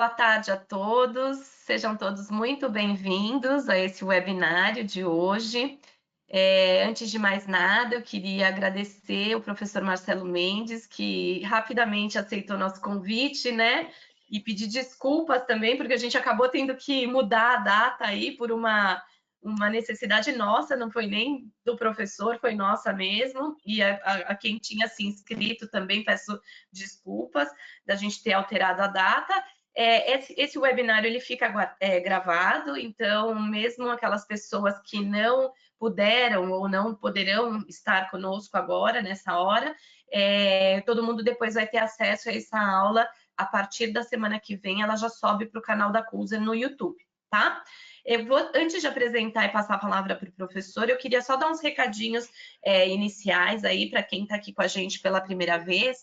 Boa tarde a todos, sejam todos muito bem-vindos a esse webinário de hoje. Antes de mais nada, eu queria agradecer o professor Marcelo Mendes, que rapidamente aceitou nosso convite, né? E pedir desculpas também, porque a gente acabou tendo que mudar a data aí por uma necessidade nossa, não foi nem do professor, foi nossa mesmo, e a quem tinha se inscrito também peço desculpas da gente ter alterado a data. Esse webinário ele fica gravado, então mesmo aquelas pessoas que não puderam ou não poderão estar conosco agora, nessa hora, todo mundo depois vai ter acesso a essa aula a partir da semana que vem, ela já sobe para o canal da Coolzer no YouTube, tá? Antes de apresentar e passar a palavra para o professor, eu queria só dar uns recadinhos iniciais aí para quem está aqui com a gente pela primeira vez.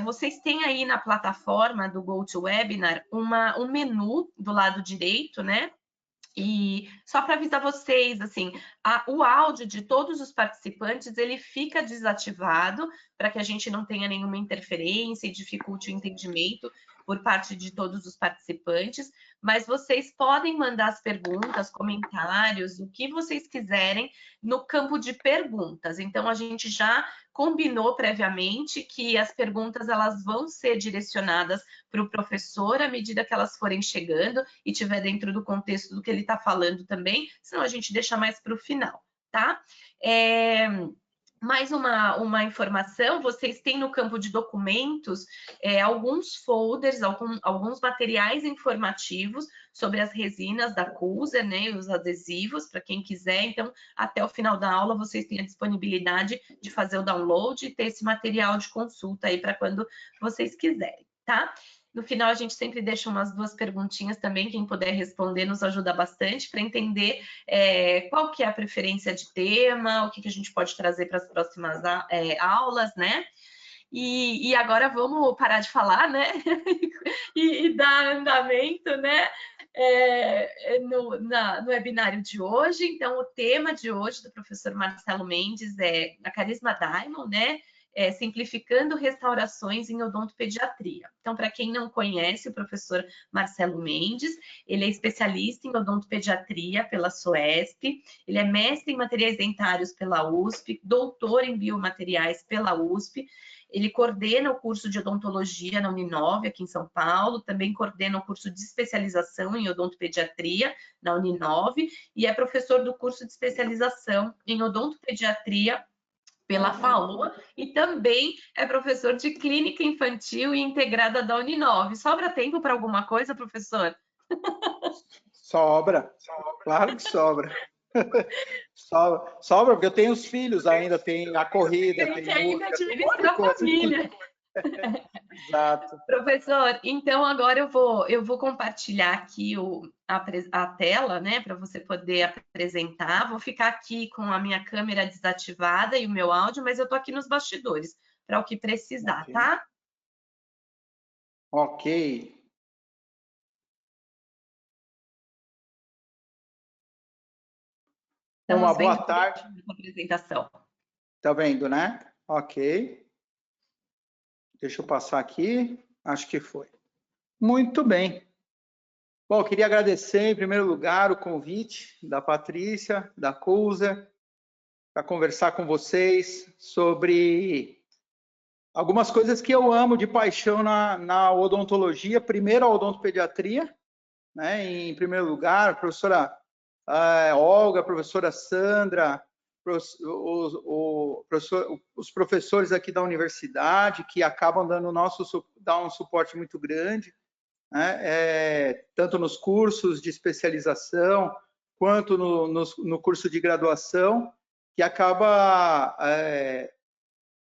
Vocês têm aí na plataforma do GoToWebinar um menu do lado direito, né? E só para avisar vocês, assim, o áudio de todos os participantes, ele fica desativado para que a gente não tenha nenhuma interferência e dificulte o entendimento por parte de todos os participantes, mas vocês podem mandar as perguntas, comentários, o que vocês quiserem no campo de perguntas. Então, a gente já combinou previamente que as perguntas elas vão ser direcionadas para o professor à medida que elas forem chegando e tiver dentro do contexto do que ele está falando também, senão a gente deixa mais para o final, tá? Mais uma informação, vocês têm no campo de documentos alguns folders, alguns materiais informativos sobre as resinas da Coolzer, né, os adesivos, para quem quiser. Então, até o final da aula, vocês têm a disponibilidade de fazer o download e ter esse material de consulta aí para quando vocês quiserem, tá? No final, a gente sempre deixa umas 2 perguntinhas também, quem puder responder nos ajuda bastante para entender qual que é a preferência de tema, o que a gente pode trazer para as próximas aulas, né? E agora vamos parar de falar, né? e dar andamento, né? No webinário de hoje. Então, o tema de hoje do professor Marcelo Mendes é a Carisma Diamond, né? Simplificando restaurações em odontopediatria. Então, para quem não conhece o professor Marcelo Mendes, ele é especialista em odontopediatria pela SOESP, ele é mestre em materiais dentários pela USP, doutor em biomateriais pela USP, ele coordena o curso de odontologia na Uninove, aqui em São Paulo, também coordena o curso de especialização em odontopediatria na Uninove e é professor do curso de especialização em odontopediatria pela FAOA e também é professor de clínica infantil e integrada da Uninove. Sobra tempo para alguma coisa, professor? Sobra, claro que sobra. Sobra, porque eu tenho os filhos ainda, tem a corrida, tem que ainda música, tem um monte de administrar a coisa. família. Exato. Professor, então agora eu vou compartilhar aqui a tela, né, para você poder apresentar. Vou ficar aqui com a minha câmera desativada e o meu áudio, mas eu estou aqui nos bastidores para o que precisar, Okay. tá? Ok. Uma boa tarde. A apresentação. Tá vendo, né? Ok. Deixa eu passar aqui. Acho que foi. Muito bem. Bom, eu queria agradecer, em primeiro lugar, o convite da Patrícia, da Coolzer, para conversar com vocês sobre algumas coisas que eu amo de paixão na odontologia. Primeiro, a odontopediatria, né? Em primeiro lugar, a professora Olga, a professora Sandra, os professores aqui da universidade, que acabam dando um suporte muito grande, né? Tanto nos cursos de especialização, quanto no curso de graduação, que acaba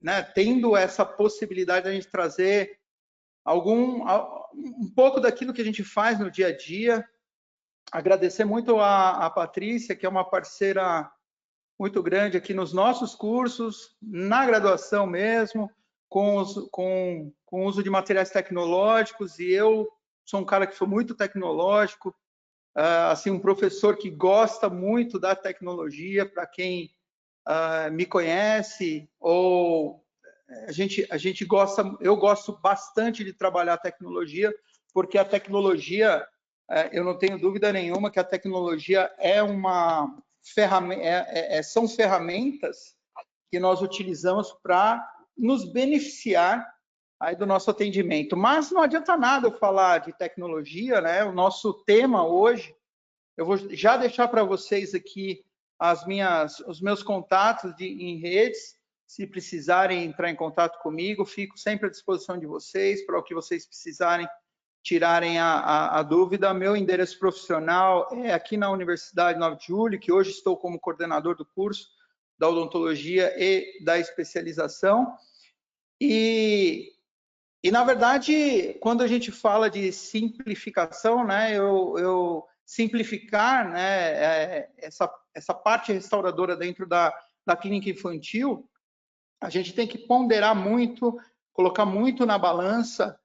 né, tendo essa possibilidade de a gente trazer um pouco daquilo que a gente faz no dia a dia. Agradecer muito a Patrícia, que é uma parceira muito grande aqui nos nossos cursos, na graduação mesmo, com o uso de materiais tecnológicos, e eu sou um cara que sou muito tecnológico, assim, um professor que gosta muito da tecnologia. Para quem me conhece, ou a gente gosta, eu gosto bastante de trabalhar a tecnologia, porque a tecnologia, eu não tenho dúvida nenhuma que a tecnologia é uma ferramenta, são ferramentas que nós utilizamos para nos beneficiar aí do nosso atendimento. Mas não adianta nada eu falar de tecnologia, né? O nosso tema hoje, eu vou já deixar para vocês aqui os meus contatos em redes. Se precisarem entrar em contato comigo, fico sempre à disposição de vocês para o que vocês precisarem, tirarem a dúvida. Meu endereço profissional é aqui na Universidade 9 de Julho, que hoje estou como coordenador do curso da odontologia e da especialização. E na verdade, quando a gente fala de simplificação, né, simplificar, né, essa parte restauradora dentro da clínica infantil, a gente tem que ponderar muito, colocar muito na balança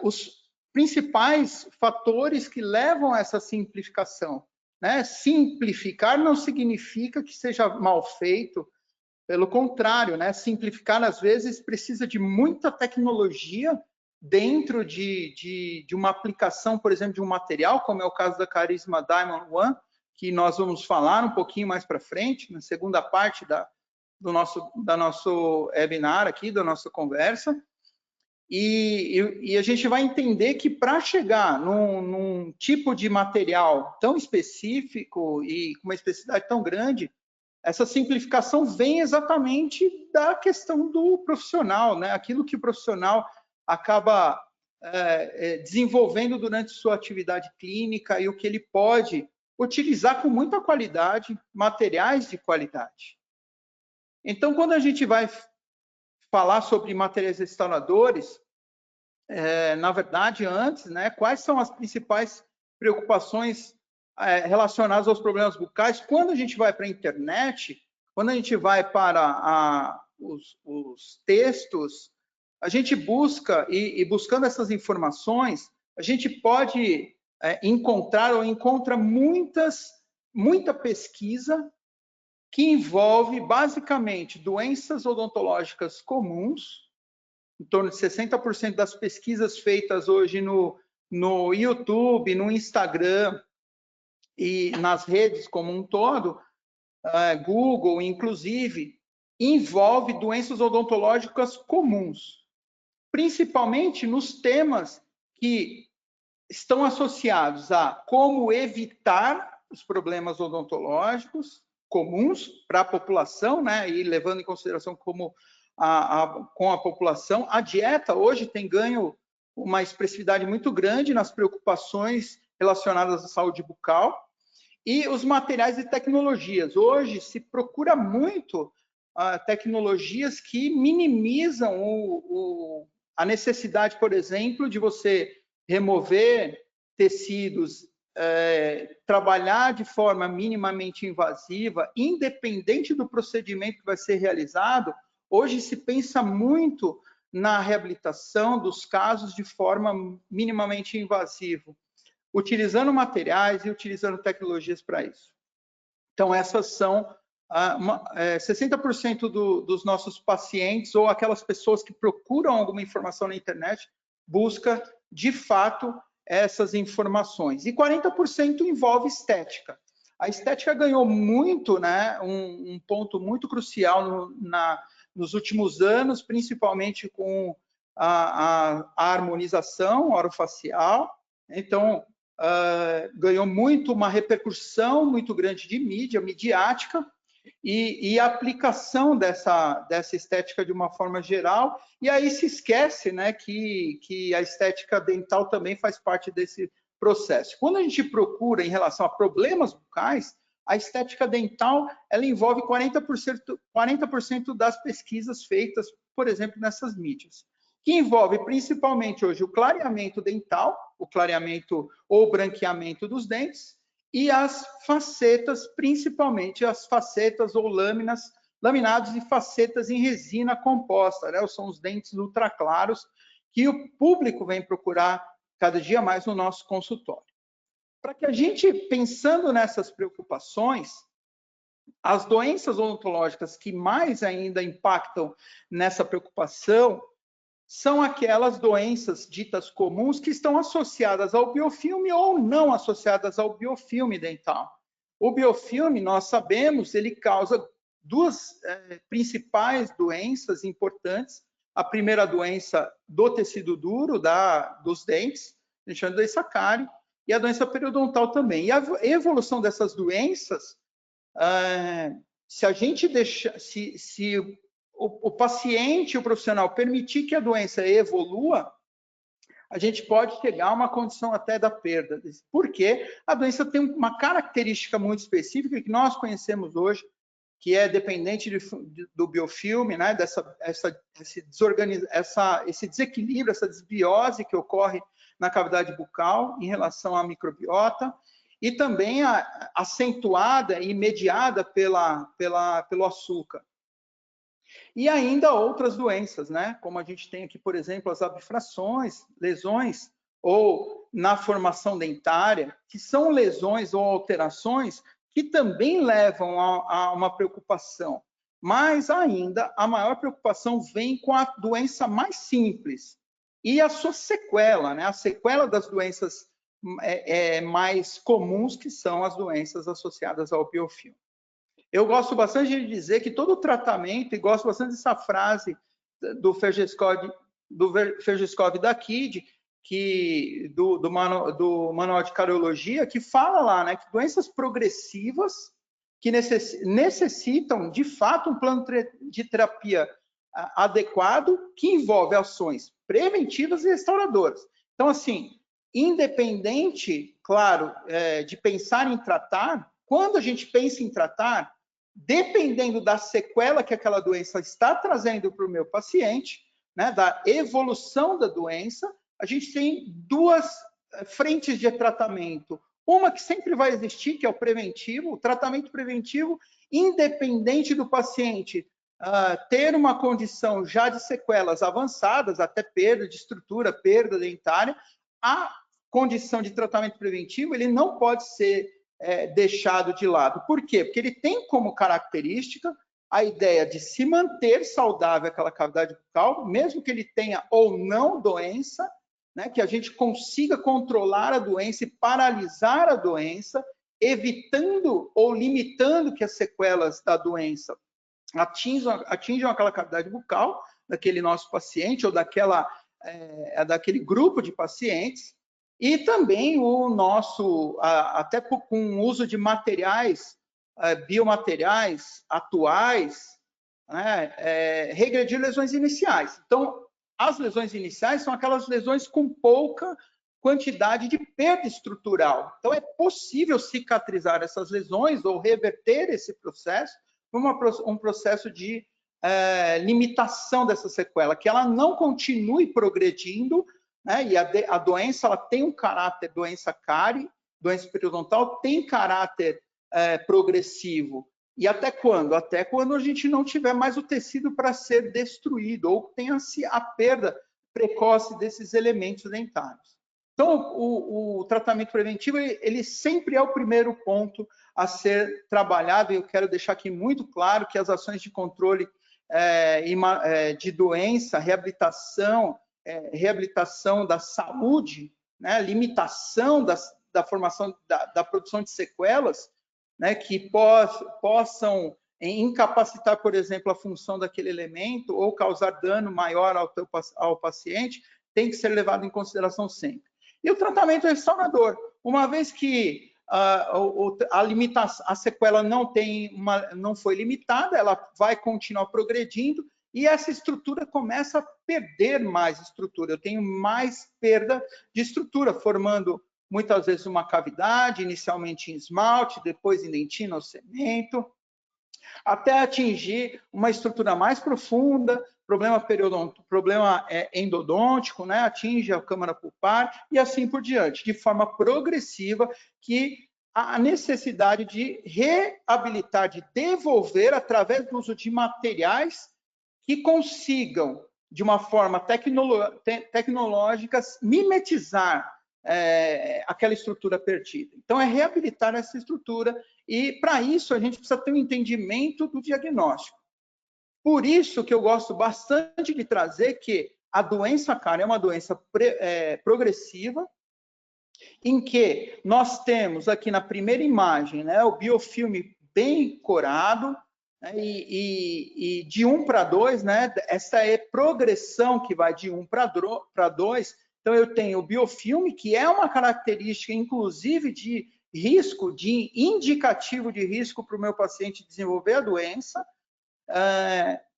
os principais fatores que levam a essa simplificação, né? Simplificar não significa que seja mal feito, pelo contrário, né? Simplificar às vezes precisa de muita tecnologia dentro de uma aplicação, por exemplo, de um material, como é o caso da Carisma Diamond One, que nós vamos falar um pouquinho mais para frente, na segunda parte do nosso webinar aqui, da nossa conversa. E a gente vai entender que para chegar num tipo de material tão específico e com uma especificidade tão grande, essa simplificação vem exatamente da questão do profissional, né? Aquilo que o profissional acaba desenvolvendo durante sua atividade clínica e o que ele pode utilizar com muita qualidade, materiais de qualidade. Então, quando a gente vai falar sobre materiais restauradores, na verdade, antes, né, quais são as principais preocupações relacionadas aos problemas bucais? Quando a gente vai para a internet, quando a gente vai para os textos, a gente busca, e buscando essas informações, a gente pode encontrar ou encontra muita pesquisa que envolve basicamente doenças odontológicas comuns. Em torno de 60% das pesquisas feitas hoje no YouTube, no Instagram e nas redes como um todo, Google inclusive, envolve doenças odontológicas comuns, principalmente nos temas que estão associados a como evitar os problemas odontológicos comuns para a população, né, e levando em consideração como com a população. A dieta hoje tem ganho uma expressividade muito grande nas preocupações relacionadas à saúde bucal e os materiais e tecnologias. Hoje se procura muito tecnologias que minimizam a necessidade, por exemplo, de você remover tecidos, trabalhar de forma minimamente invasiva, independente do procedimento que vai ser realizado. Hoje se pensa muito na reabilitação dos casos de forma minimamente invasiva, utilizando materiais e utilizando tecnologias para isso. Então, essas são 60% dos nossos pacientes ou aquelas pessoas que procuram alguma informação na internet busca, de fato, essas informações. E 40% envolve estética. A estética ganhou muito, né, um ponto muito crucial nos últimos anos, principalmente com a harmonização orofacial. Então, ganhou muito uma repercussão muito grande de mídia, midiática, e a aplicação dessa estética de uma forma geral. E aí se esquece, né, que a estética dental também faz parte desse processo. Quando a gente procura em relação a problemas bucais, a estética dental ela envolve 40% das pesquisas feitas, por exemplo, nessas mídias, que envolve principalmente hoje o clareamento dental, o clareamento ou branqueamento dos dentes, e as facetas, principalmente as facetas ou laminados e facetas em resina composta, né? São os dentes ultraclaros que o público vem procurar cada dia mais no nosso consultório. Para que a gente, pensando nessas preocupações, as doenças odontológicas que mais ainda impactam nessa preocupação são aquelas doenças ditas comuns que estão associadas ao biofilme ou não associadas ao biofilme dental. O biofilme, nós sabemos, ele causa duas principais doenças importantes. A primeira doença do tecido duro, dos dentes, a gente chama de doença cárie, e a doença periodontal também. E a evolução dessas doenças, se a gente deixar, se o paciente, o profissional, permitir que a doença evolua, a gente pode chegar a uma condição até da perda. Porque a doença tem uma característica muito específica que nós conhecemos hoje, que é dependente do biofilme, né? Esse desequilíbrio, essa desbiose que ocorre na cavidade bucal em relação à microbiota, e também acentuada e mediada pelo açúcar. E ainda outras doenças, né? Como a gente tem aqui, por exemplo, as abfrações, lesões, ou na formação dentária, que são lesões ou alterações que também levam a uma preocupação. Mas ainda a maior preocupação vem com a doença mais simples e a sua sequela, né? A sequela das doenças mais comuns, que são as doenças associadas ao biofilme. Eu gosto bastante de dizer que todo tratamento, e gosto bastante dessa frase do Fergescov da KID, do Manual de Cariologia, que fala lá, né, que doenças progressivas que necessitam, de fato, um plano de terapia adequado, que envolve ações preventivas e restauradoras. Então, assim, independente, claro, de pensar em tratar, quando a gente pensa em tratar, dependendo da sequela que aquela doença está trazendo para o meu paciente, né, da evolução da doença, a gente tem duas frentes de tratamento. Uma que sempre vai existir, que é o preventivo, o tratamento preventivo, independente do paciente ter uma condição já de sequelas avançadas, até perda de estrutura, perda dentária, a condição de tratamento preventivo ele não pode ser deixado de lado. Por quê? Porque ele tem como característica a ideia de se manter saudável aquela cavidade bucal, mesmo que ele tenha ou não doença, né, que a gente consiga controlar a doença e paralisar a doença, evitando ou limitando que as sequelas da doença atinjam aquela cavidade bucal daquele nosso paciente ou daquele grupo de pacientes. E também o nosso, até com o uso de materiais, biomateriais atuais, né, regredir lesões iniciais. Então, as lesões iniciais são aquelas lesões com pouca quantidade de perda estrutural. Então, é possível cicatrizar essas lesões ou reverter esse processo para um processo de limitação dessa sequela, que ela não continue progredindo, né? E a doença ela tem um caráter, doença cárie, doença periodontal, tem caráter progressivo. E até quando? Até quando a gente não tiver mais o tecido para ser destruído, ou tenha-se a perda precoce desses elementos dentários. Então, o tratamento preventivo, ele sempre é o primeiro ponto a ser trabalhado, e eu quero deixar aqui muito claro que as ações de controle de doença, reabilitação da saúde, né, limitação da formação, da produção de sequelas, né, que possam incapacitar, por exemplo, a função daquele elemento ou causar dano maior ao paciente, tem que ser levado em consideração sempre. E o tratamento restaurador, uma vez que a sequela não foi limitada, ela vai continuar progredindo e essa estrutura começa a perder mais estrutura. Eu tenho mais perda de estrutura, formando muitas vezes uma cavidade, inicialmente em esmalte, depois em dentina ou cemento, até atingir uma estrutura mais profunda, problema endodôntico, né? Atinge a câmara pulpar e assim por diante, de forma progressiva, que a necessidade de reabilitar, de devolver através do uso de materiais que consigam, de uma forma tecnológica, mimetizar aquela estrutura perdida. Então, é reabilitar essa estrutura e, para isso, a gente precisa ter um entendimento do diagnóstico. Por isso que eu gosto bastante de trazer que a doença cárie é uma doença progressiva, em que nós temos aqui na primeira imagem, né, o biofilme bem corado, né, e de 1 para 2, né, essa é progressão que vai de 1 para 2. Então, eu tenho o biofilme, que é uma característica, inclusive, de risco, de indicativo de risco para o meu paciente desenvolver a doença,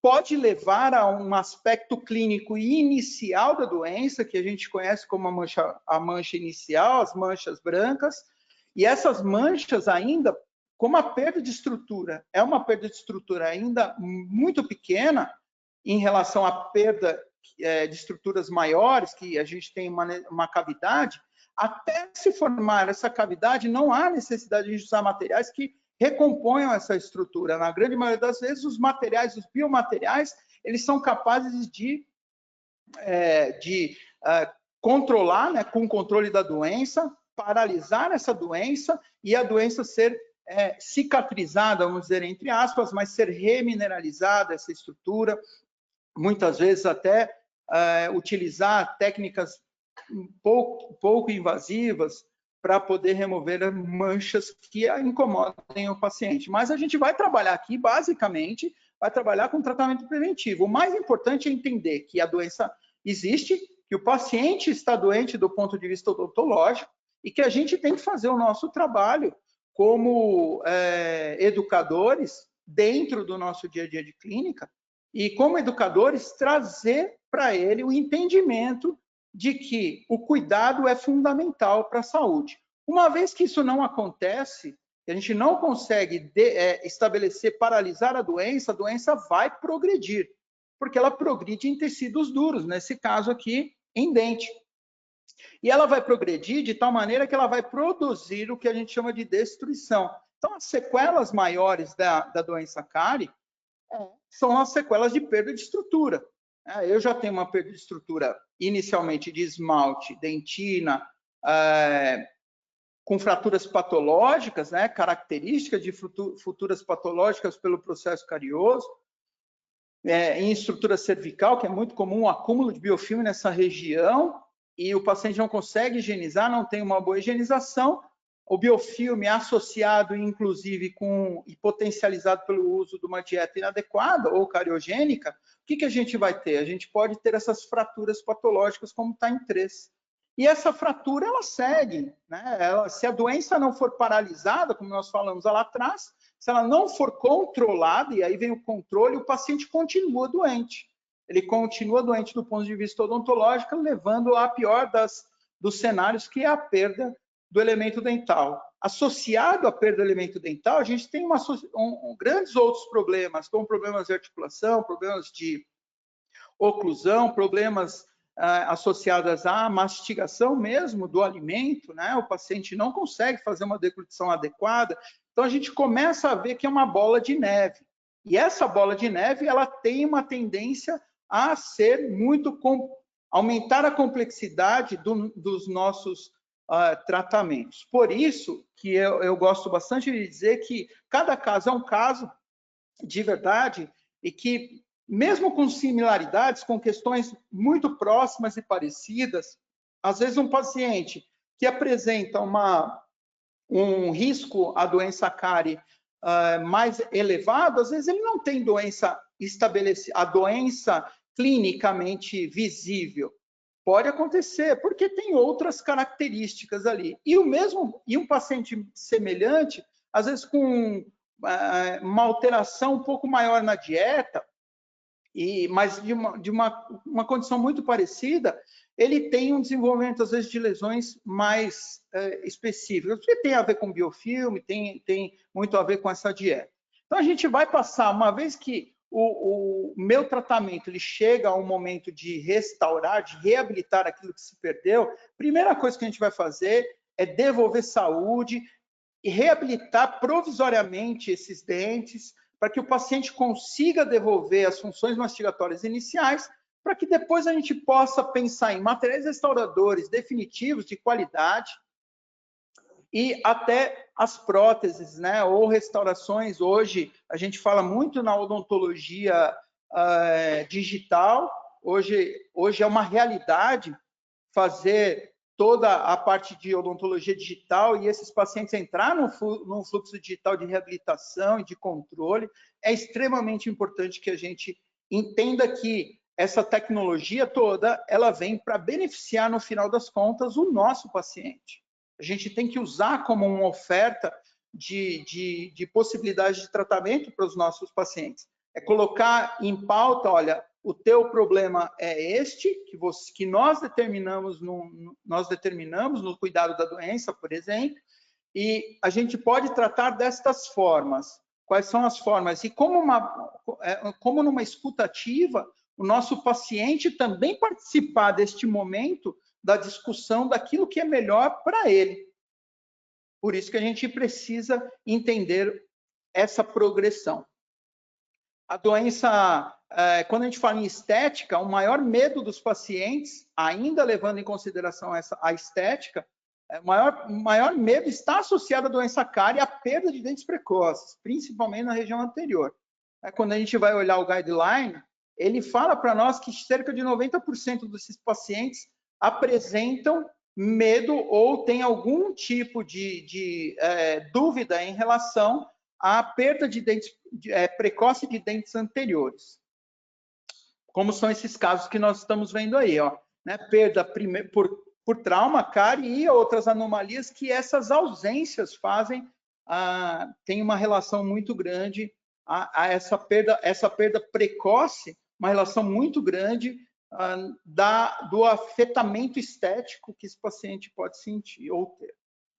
pode levar a um aspecto clínico inicial da doença, que a gente conhece como a mancha inicial, as manchas brancas, e essas manchas ainda, como a perda de estrutura é uma perda de estrutura ainda muito pequena em relação à perda de estruturas maiores, que a gente tem uma cavidade, até se formar essa cavidade, não há necessidade de usar materiais que recomponham essa estrutura. Na grande maioria das vezes, os materiais, os biomateriais, eles são capazes de controlar, né, com o controle da doença, paralisar essa doença e a doença ser cicatrizada, vamos dizer, entre aspas, mas ser remineralizada, essa estrutura, muitas vezes até utilizar técnicas pouco invasivas para poder remover manchas que incomodem o paciente. Mas a gente vai trabalhar aqui, basicamente, vai trabalhar com tratamento preventivo. O mais importante é entender que a doença existe, que o paciente está doente do ponto de vista odontológico e que a gente tem que fazer o nosso trabalho como educadores dentro do nosso dia a dia de clínica e, como educadores, trazer para ele o entendimento de que o cuidado é fundamental para a saúde. Uma vez que isso não acontece, a gente não consegue estabelecer, paralisar a doença vai progredir, porque ela progride em tecidos duros, nesse caso aqui, em dente. E ela vai progredir de tal maneira que ela vai produzir o que a gente chama de destruição. Então, as sequelas maiores da doença cárie são as sequelas de perda de estrutura. Eu já tenho uma perda de estrutura inicialmente de esmalte, dentina, com fraturas patológicas, né, características de futuras patológicas pelo processo carioso, em estrutura cervical, que é muito comum o acúmulo de biofilme nessa região, e o paciente não consegue higienizar, não tem uma boa higienização, o biofilme é associado, inclusive, e potencializado pelo uso de uma dieta inadequada ou cariogênica, o que a gente vai ter? A gente pode ter essas fraturas patológicas, como está em 3. E essa fratura, ela segue, né? Se a doença não for paralisada, como nós falamos lá atrás, se ela não for controlada, e aí vem o controle, o paciente continua doente. Ele continua doente do ponto de vista odontológico, levando a pior dos cenários, que é a perda do elemento dental. Associado à perda do elemento dental, a gente tem grandes outros problemas, como problemas de articulação, problemas de oclusão, problemas associados à mastigação mesmo do alimento, né? O paciente não consegue fazer uma deglutição adequada. Então, a gente começa a ver que é uma bola de neve. E essa bola de neve, ela tem uma tendência a ser aumentar a complexidade dos nossos tratamentos. Por isso que eu gosto bastante de dizer que cada caso é um caso de verdade e que, mesmo com similaridades, com questões muito próximas e parecidas, às vezes um paciente que apresenta um risco à doença cárie mais elevado, às vezes ele não tem doença estabelecida, a doença clinicamente visível. Pode acontecer, porque tem outras características ali. E um paciente semelhante, às vezes com uma alteração um pouco maior na dieta, mas de uma condição muito parecida, ele tem um desenvolvimento, às vezes, de lesões mais específicas, que tem a ver com biofilme, tem muito a ver com essa dieta. Então, a gente vai passar, uma vez que o meu tratamento ele chega a um momento de restaurar, de reabilitar aquilo que se perdeu, primeira coisa que a gente vai fazer é devolver saúde e reabilitar provisoriamente esses dentes, para que o paciente consiga devolver as funções mastigatórias iniciais, para que depois a gente possa pensar em materiais restauradores definitivos, de qualidade, e até as próteses, né, ou restaurações. Hoje a gente fala muito na odontologia digital, Hoje é uma realidade fazer toda a parte de odontologia digital e esses pacientes entrar num fluxo digital de reabilitação e de controle. É extremamente importante que a gente entenda que essa tecnologia toda, ela vem para beneficiar, no final das contas, o nosso paciente. A gente tem que usar como uma oferta de possibilidade de tratamento para os nossos pacientes. É colocar em pauta, olha, o teu problema é este, que nós determinamos no cuidado da doença, por exemplo, e a gente pode tratar destas formas. Quais são as formas? E como numa escuta ativa, o nosso paciente também participar deste momento da discussão daquilo que é melhor para ele. Por isso que a gente precisa entender essa progressão. A doença, quando a gente fala em estética, o maior medo dos pacientes, ainda levando em consideração a estética, o maior medo está associado à doença cárie e à perda de dentes precoces, principalmente na região anterior. Quando a gente vai olhar o guideline, ele fala para nós que cerca de 90% desses pacientes apresentam medo ou tem algum tipo de dúvida em relação à perda de dentes precoce de dentes anteriores. Como são esses casos que nós estamos vendo aí, ó, né? Perda por trauma, cárie e outras anomalias que essas ausências fazem, tem uma relação muito grande a essa perda precoce, uma relação muito grande do afetamento estético que esse paciente pode sentir ou ter.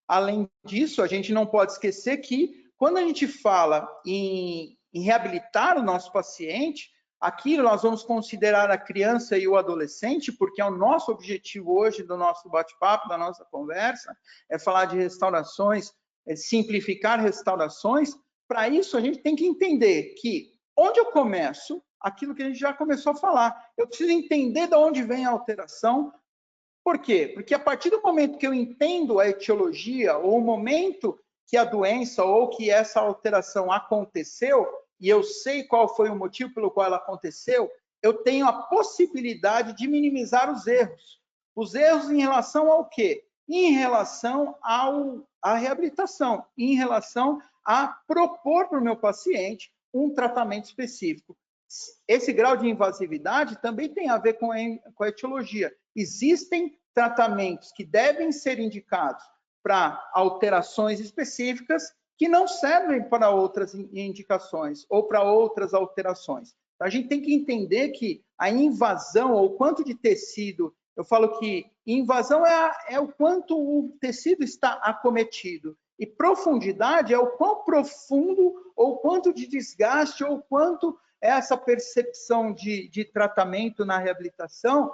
Além disso, a gente não pode esquecer que quando a gente fala em reabilitar o nosso paciente, aqui nós vamos considerar a criança e o adolescente, porque é o nosso objetivo hoje do nosso bate-papo, da nossa conversa, é falar de restaurações, simplificar restaurações. Para isso, a gente tem que entender que onde eu começo, aquilo que a gente já começou a falar, eu preciso entender de onde vem a alteração. Por quê? Porque a partir do momento que eu entendo a etiologia, ou o momento que a doença ou que essa alteração aconteceu, e eu sei qual foi o motivo pelo qual ela aconteceu, eu tenho a possibilidade de minimizar os erros. Os erros em relação ao quê? Em relação à reabilitação, em relação a propor para o meu paciente um tratamento específico. Esse grau de invasividade também tem a ver com a etiologia. Existem tratamentos que devem ser indicados para alterações específicas que não servem para outras indicações ou para outras alterações. Então, a gente tem que entender que a invasão ou quanto de tecido, eu falo que invasão é o quanto o tecido está acometido e profundidade é o quão profundo ou quanto de desgaste ou quanto essa percepção de tratamento na reabilitação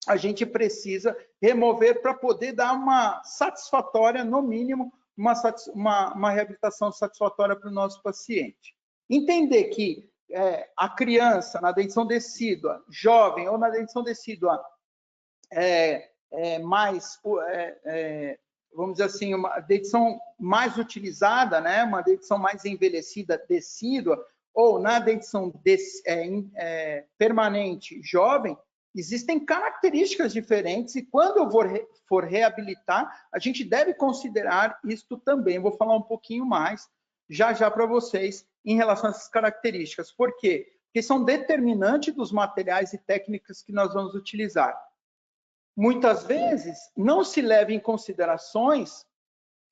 a gente precisa remover para poder dar uma satisfatória, no mínimo, uma reabilitação satisfatória para o nosso paciente. Entender que a criança na dentição decídua, jovem ou na dentição decídua vamos dizer assim, uma dentição mais utilizada, né? Uma dentição mais envelhecida, decídua, ou na dentição permanente, jovem, existem características diferentes e quando eu for reabilitar, a gente deve considerar isto também. Vou falar um pouquinho mais já para vocês em relação a essas características. Por quê? Porque são determinantes dos materiais e técnicas que nós vamos utilizar. Muitas vezes não se leva em considerações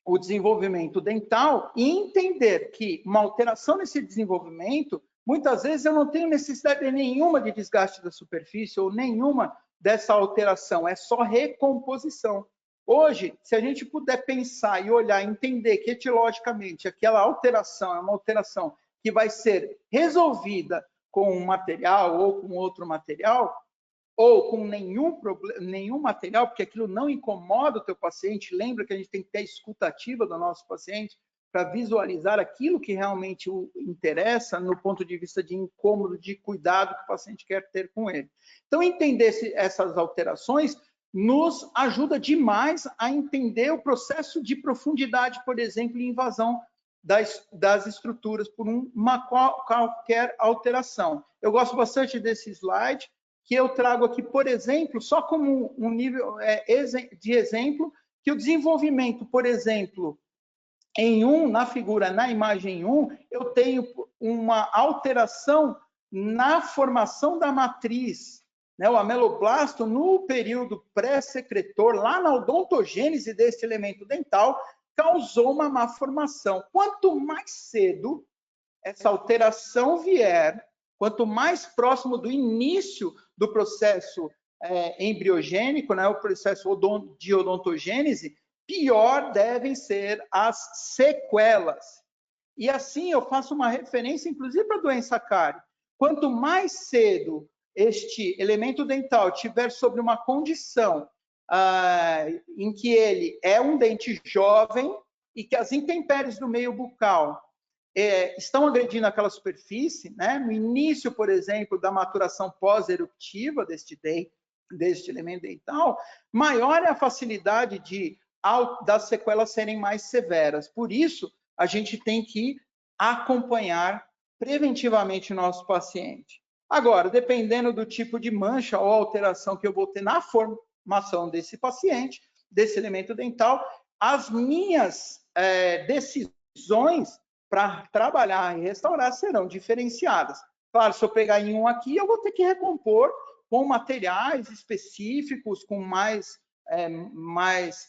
o desenvolvimento dental e entender que uma alteração nesse desenvolvimento, muitas vezes eu não tenho necessidade nenhuma de desgaste da superfície ou nenhuma dessa alteração, é só recomposição. Hoje, se a gente puder pensar e olhar, entender que etiologicamente aquela alteração é uma alteração que vai ser resolvida com um material ou com outro material, ou com nenhum material, porque aquilo não incomoda o teu paciente. Lembra que a gente tem que ter a escuta ativa do nosso paciente para visualizar aquilo que realmente o interessa no ponto de vista de incômodo, de cuidado que o paciente quer ter com ele. Então, entender essas alterações nos ajuda demais a entender o processo de profundidade, por exemplo, e invasão das estruturas por qualquer alteração. Eu gosto bastante desse slide, que eu trago aqui, por exemplo, só como um nível de exemplo, que o desenvolvimento, por exemplo, na imagem 1, eu tenho uma alteração na formação da matriz, né? O ameloblasto, no período pré-secretor, lá na odontogênese desse elemento dental, causou uma má formação. Quanto mais cedo essa alteração vier, quanto mais próximo do início do processo embriogênico, né, o processo de odontogênese, pior devem ser as sequelas. E assim eu faço uma referência, inclusive, para a doença cárie. Quanto mais cedo este elemento dental tiver sobre uma condição em que ele é um dente jovem e que as intempéries do meio bucal estão agredindo aquela superfície, né? No início, por exemplo, da maturação pós-eruptiva deste elemento dental, maior é a facilidade das sequelas serem mais severas. Por isso, a gente tem que acompanhar preventivamente o nosso paciente. Agora, dependendo do tipo de mancha ou alteração que eu vou ter na formação desse paciente, desse elemento dental, as minhas decisões para trabalhar e restaurar serão diferenciadas. Claro, se eu pegar em um aqui, eu vou ter que recompor com materiais específicos, com mais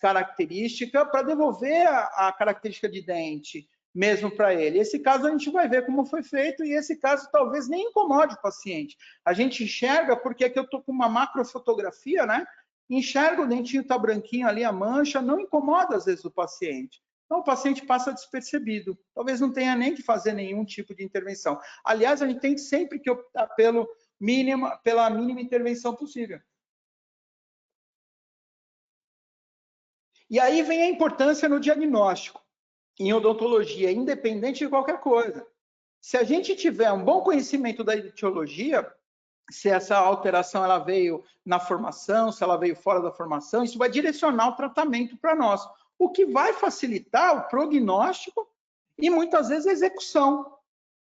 característica, para devolver a característica de dente mesmo para ele. Esse caso a gente vai ver como foi feito, e esse caso talvez nem incomode o paciente. A gente enxerga, porque aqui eu estou com uma macrofotografia, né? Enxerga, o dentinho está branquinho ali, a mancha, não incomoda às vezes o paciente. Então, o paciente passa despercebido. Talvez não tenha nem que fazer nenhum tipo de intervenção. Aliás, a gente tem sempre que optar pela mínima intervenção possível. E aí vem a importância no diagnóstico, em odontologia, independente de qualquer coisa. Se a gente tiver um bom conhecimento da etiologia, se essa alteração ela veio na formação, se ela veio fora da formação, isso vai direcionar o tratamento para nós, o que vai facilitar o prognóstico e muitas vezes a execução,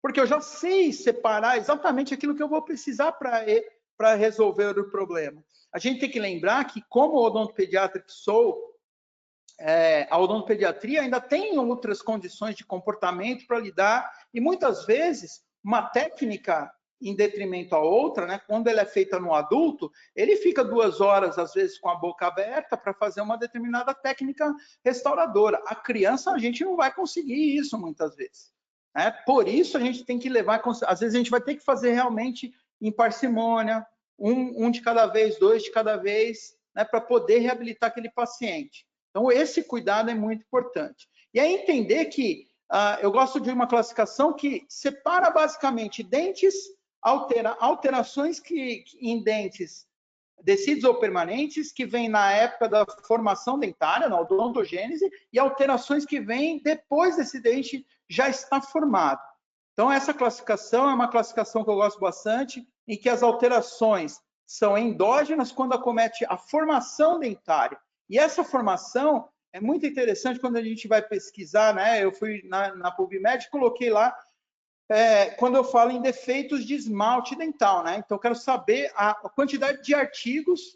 porque eu já sei separar exatamente aquilo que eu vou precisar para resolver o problema. A gente tem que lembrar que, como odontopediatra que sou, a odontopediatria ainda tem outras condições de comportamento para lidar, e muitas vezes uma técnica em detrimento à outra, né? Quando ela é feita no adulto, ele fica 2 horas, às vezes, com a boca aberta para fazer uma determinada técnica restauradora. A criança, a gente não vai conseguir isso muitas vezes, né? Por isso, a gente tem que levar... Às vezes, a gente vai ter que fazer realmente em parcimônia, um de cada vez, 2 de cada vez, né? Para poder reabilitar aquele paciente. Então, esse cuidado é muito importante. E aí, entender que eu gosto de uma classificação que separa basicamente dentes, alterações em dentes decíduos ou permanentes, que vêm na época da formação dentária, na odontogênese, e alterações que vêm depois desse dente já estar formado. Então, essa classificação é uma classificação que eu gosto bastante, em que as alterações são endógenas quando acomete a formação dentária. E essa formação é muito interessante quando a gente vai pesquisar, né? Eu fui na PubMed e coloquei lá, quando eu falo em defeitos de esmalte dental, né? Então, eu quero saber a quantidade de artigos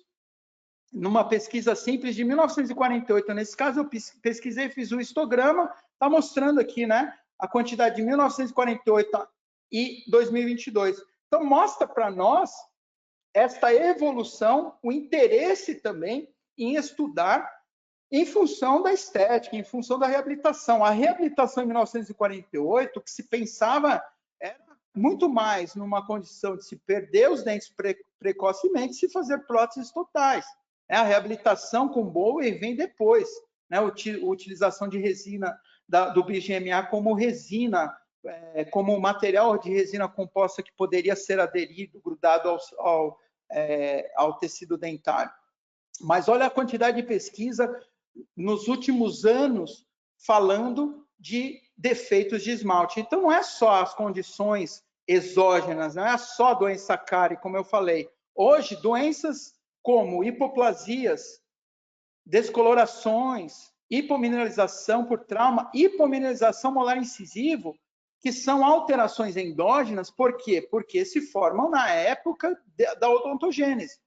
numa pesquisa simples de 1948. Nesse caso, eu pesquisei, fiz o histograma, está mostrando aqui, né? A quantidade de 1948 e 2022. Então, mostra para nós esta evolução, o interesse também em estudar em função da estética, em função da reabilitação. A reabilitação em 1948, o que se pensava era muito mais numa condição de se perder os dentes precocemente e se fazer próteses totais. A reabilitação com Bowie vem depois, né? A utilização de resina do BGMA como resina, como material de resina composta que poderia ser aderido, grudado ao tecido dentário. Mas olha a quantidade de pesquisa nos últimos anos falando de defeitos de esmalte. Então, não é só as condições exógenas, não é só a doença cárie, como eu falei. Hoje, doenças como hipoplasias, descolorações, hipomineralização por trauma, hipomineralização molar incisivo, que são alterações endógenas. Por quê? Porque se formam na época da odontogênese.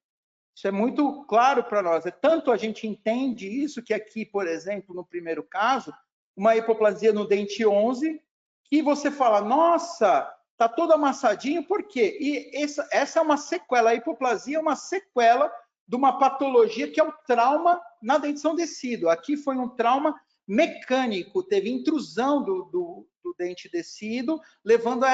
Isso é muito claro para nós. Tanto a gente entende isso que aqui, por exemplo, no primeiro caso, uma hipoplasia no dente 11, que você fala, nossa, está todo amassadinho, por quê? E essa é uma sequela, a hipoplasia é uma sequela de uma patologia que é o trauma na dentição descido. Aqui foi um trauma mecânico, teve intrusão do dente descido, levando a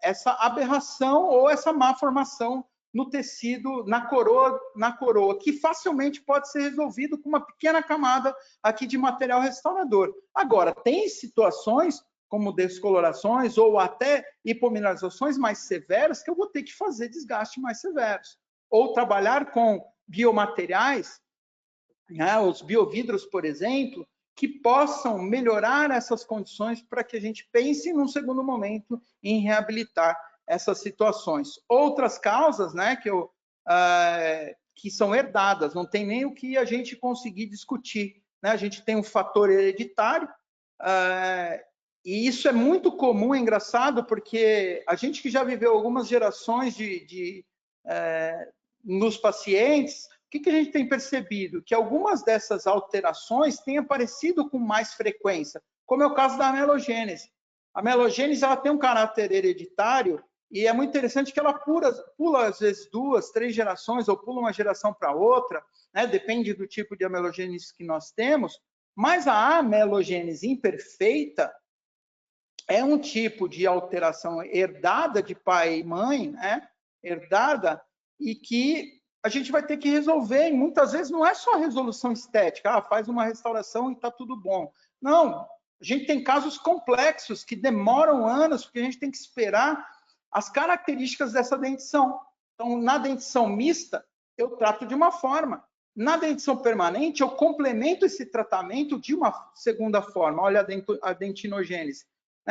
essa aberração ou essa má formação no tecido, na coroa, que facilmente pode ser resolvido com uma pequena camada aqui de material restaurador. Agora, tem situações como descolorações ou até hipomineralizações mais severas que eu vou ter que fazer desgaste mais severos. Ou trabalhar com biomateriais, né, os biovidros, por exemplo, que possam melhorar essas condições para que a gente pense num segundo momento em reabilitar essas situações. Outras causas, né, que são herdadas, não tem nem o que a gente conseguir discutir, né? A gente tem um fator hereditário, e isso é muito comum, é engraçado, porque a gente que já viveu algumas gerações nos pacientes, o que a gente tem percebido? Que algumas dessas alterações têm aparecido com mais frequência, como é o caso da amelogênese. A amelogênese ela tem um caráter hereditário e é muito interessante que ela pula às vezes 2, 3 gerações ou pula uma geração para outra, né? Depende do tipo de amelogênese que nós temos, mas a amelogênese imperfeita é um tipo de alteração herdada de pai e mãe, né? Herdada, e que a gente vai ter que resolver, e muitas vezes não é só resolução estética, faz uma restauração e está tudo bom. Não, a gente tem casos complexos que demoram anos, porque a gente tem que esperar as características dessa dentição. Então, na dentição mista, eu trato de uma forma. Na dentição permanente, eu complemento esse tratamento de uma segunda forma. Olha a dentinogênese.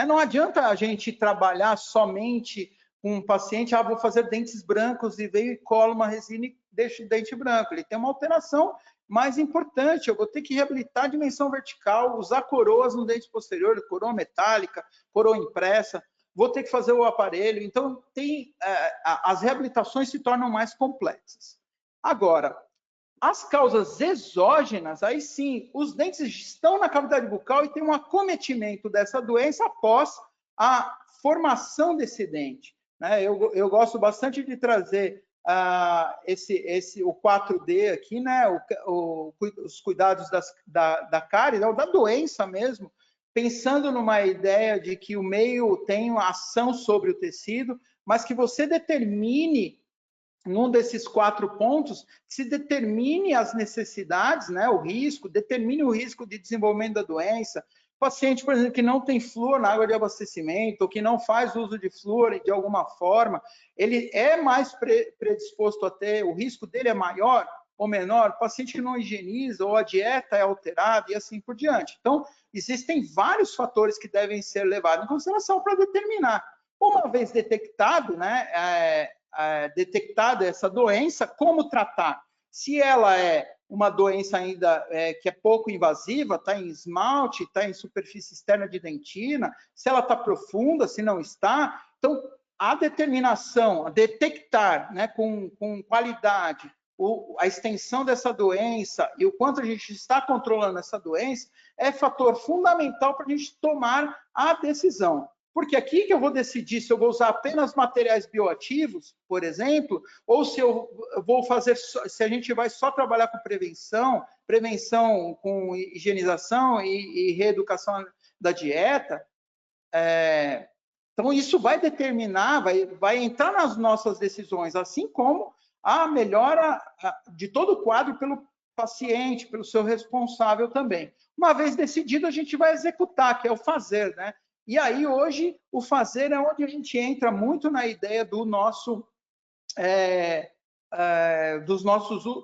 Não adianta a gente trabalhar somente com um paciente, vou fazer dentes brancos e veio e cola uma resina e deixa o dente branco. Ele tem uma alteração mais importante, eu vou ter que reabilitar a dimensão vertical, usar coroas no dente posterior, coroa metálica, coroa impressa, vou ter que fazer o aparelho. Então, as reabilitações se tornam mais complexas. Agora, as causas exógenas, aí sim, os dentes estão na cavidade bucal e tem um acometimento dessa doença após a formação desse dente. Né? Eu gosto bastante de trazer o 4D aqui, né? Os cuidados da cárie, da doença mesmo, pensando numa ideia de que o meio tem uma ação sobre o tecido, mas que você determine, num desses 4 pontos, se determine as necessidades, né, o risco, determine o risco de desenvolvimento da doença. Paciente, por exemplo, que não tem flúor na água de abastecimento, ou que não faz uso de flúor de alguma forma, ele é mais predisposto a ter, o risco dele é maior ou menor, paciente que não higieniza, ou a dieta é alterada, e assim por diante. Então, existem vários fatores que devem ser levados em consideração para determinar. Uma vez detectado, né, detectada essa doença, como tratar? Se ela é uma doença ainda que é pouco invasiva, está em esmalte, está em superfície externa de dentina, se ela está profunda, se não está. Então, a determinação, a detectar, né, com qualidade a extensão dessa doença e o quanto a gente está controlando essa doença é fator fundamental para a gente tomar a decisão. Porque aqui que eu vou decidir se eu vou usar apenas materiais bioativos, por exemplo, ou se eu vou fazer, se a gente vai só trabalhar com prevenção com higienização e reeducação da dieta. Então, isso vai determinar, vai entrar nas nossas decisões, assim como a melhora de todo o quadro pelo paciente, pelo seu responsável também. Uma vez decidido, a gente vai executar, que é o fazer, né? E aí, hoje, o fazer é onde a gente entra muito na ideia do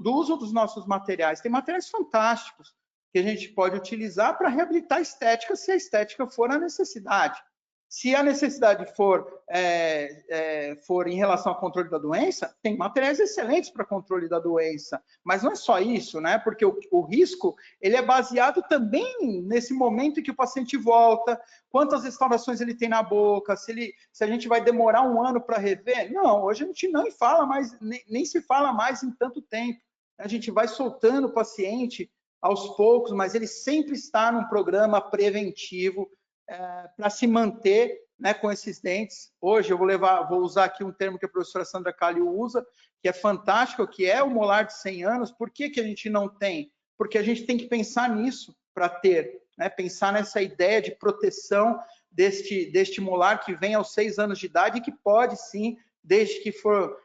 uso dos nossos materiais. Tem materiais fantásticos que a gente pode utilizar para reabilitar a estética, se a estética for a necessidade. Se a necessidade for em relação ao controle da doença, tem materiais excelentes para controle da doença, mas não é só isso, né? Porque o risco ele é baseado também nesse momento em que o paciente volta, quantas restaurações ele tem na boca, se a gente vai demorar um ano para rever. Não, hoje a gente não fala mais, nem se fala mais em tanto tempo. A gente vai soltando o paciente aos poucos, mas ele sempre está num programa preventivo para se manter, né, com esses dentes. Hoje eu vou usar aqui um termo que a professora Sandra Calil usa, que é fantástico, que é o molar de 100 anos. Por que a gente não tem? Porque a gente tem que pensar nisso para ter, né, pensar nessa ideia de proteção deste molar que vem aos 6 anos de idade e que pode sim, desde que for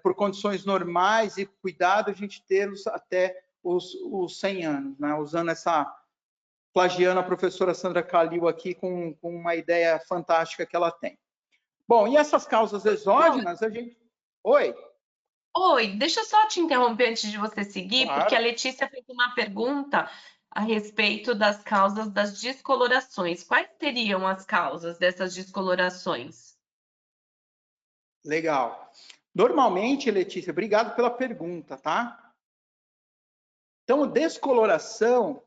por condições normais e cuidado, a gente ter até os 100 anos, né? Usando plagiando a professora Sandra Calil aqui com uma ideia fantástica que ela tem. Bom, e essas causas exógenas, a gente... Oi? Oi, deixa eu só te interromper antes de você seguir, Claro. porque a Letícia fez uma pergunta a respeito das causas das descolorações. Quais seriam as causas dessas descolorações? Legal. Normalmente, Letícia, obrigado pela pergunta, tá? Então, descoloração,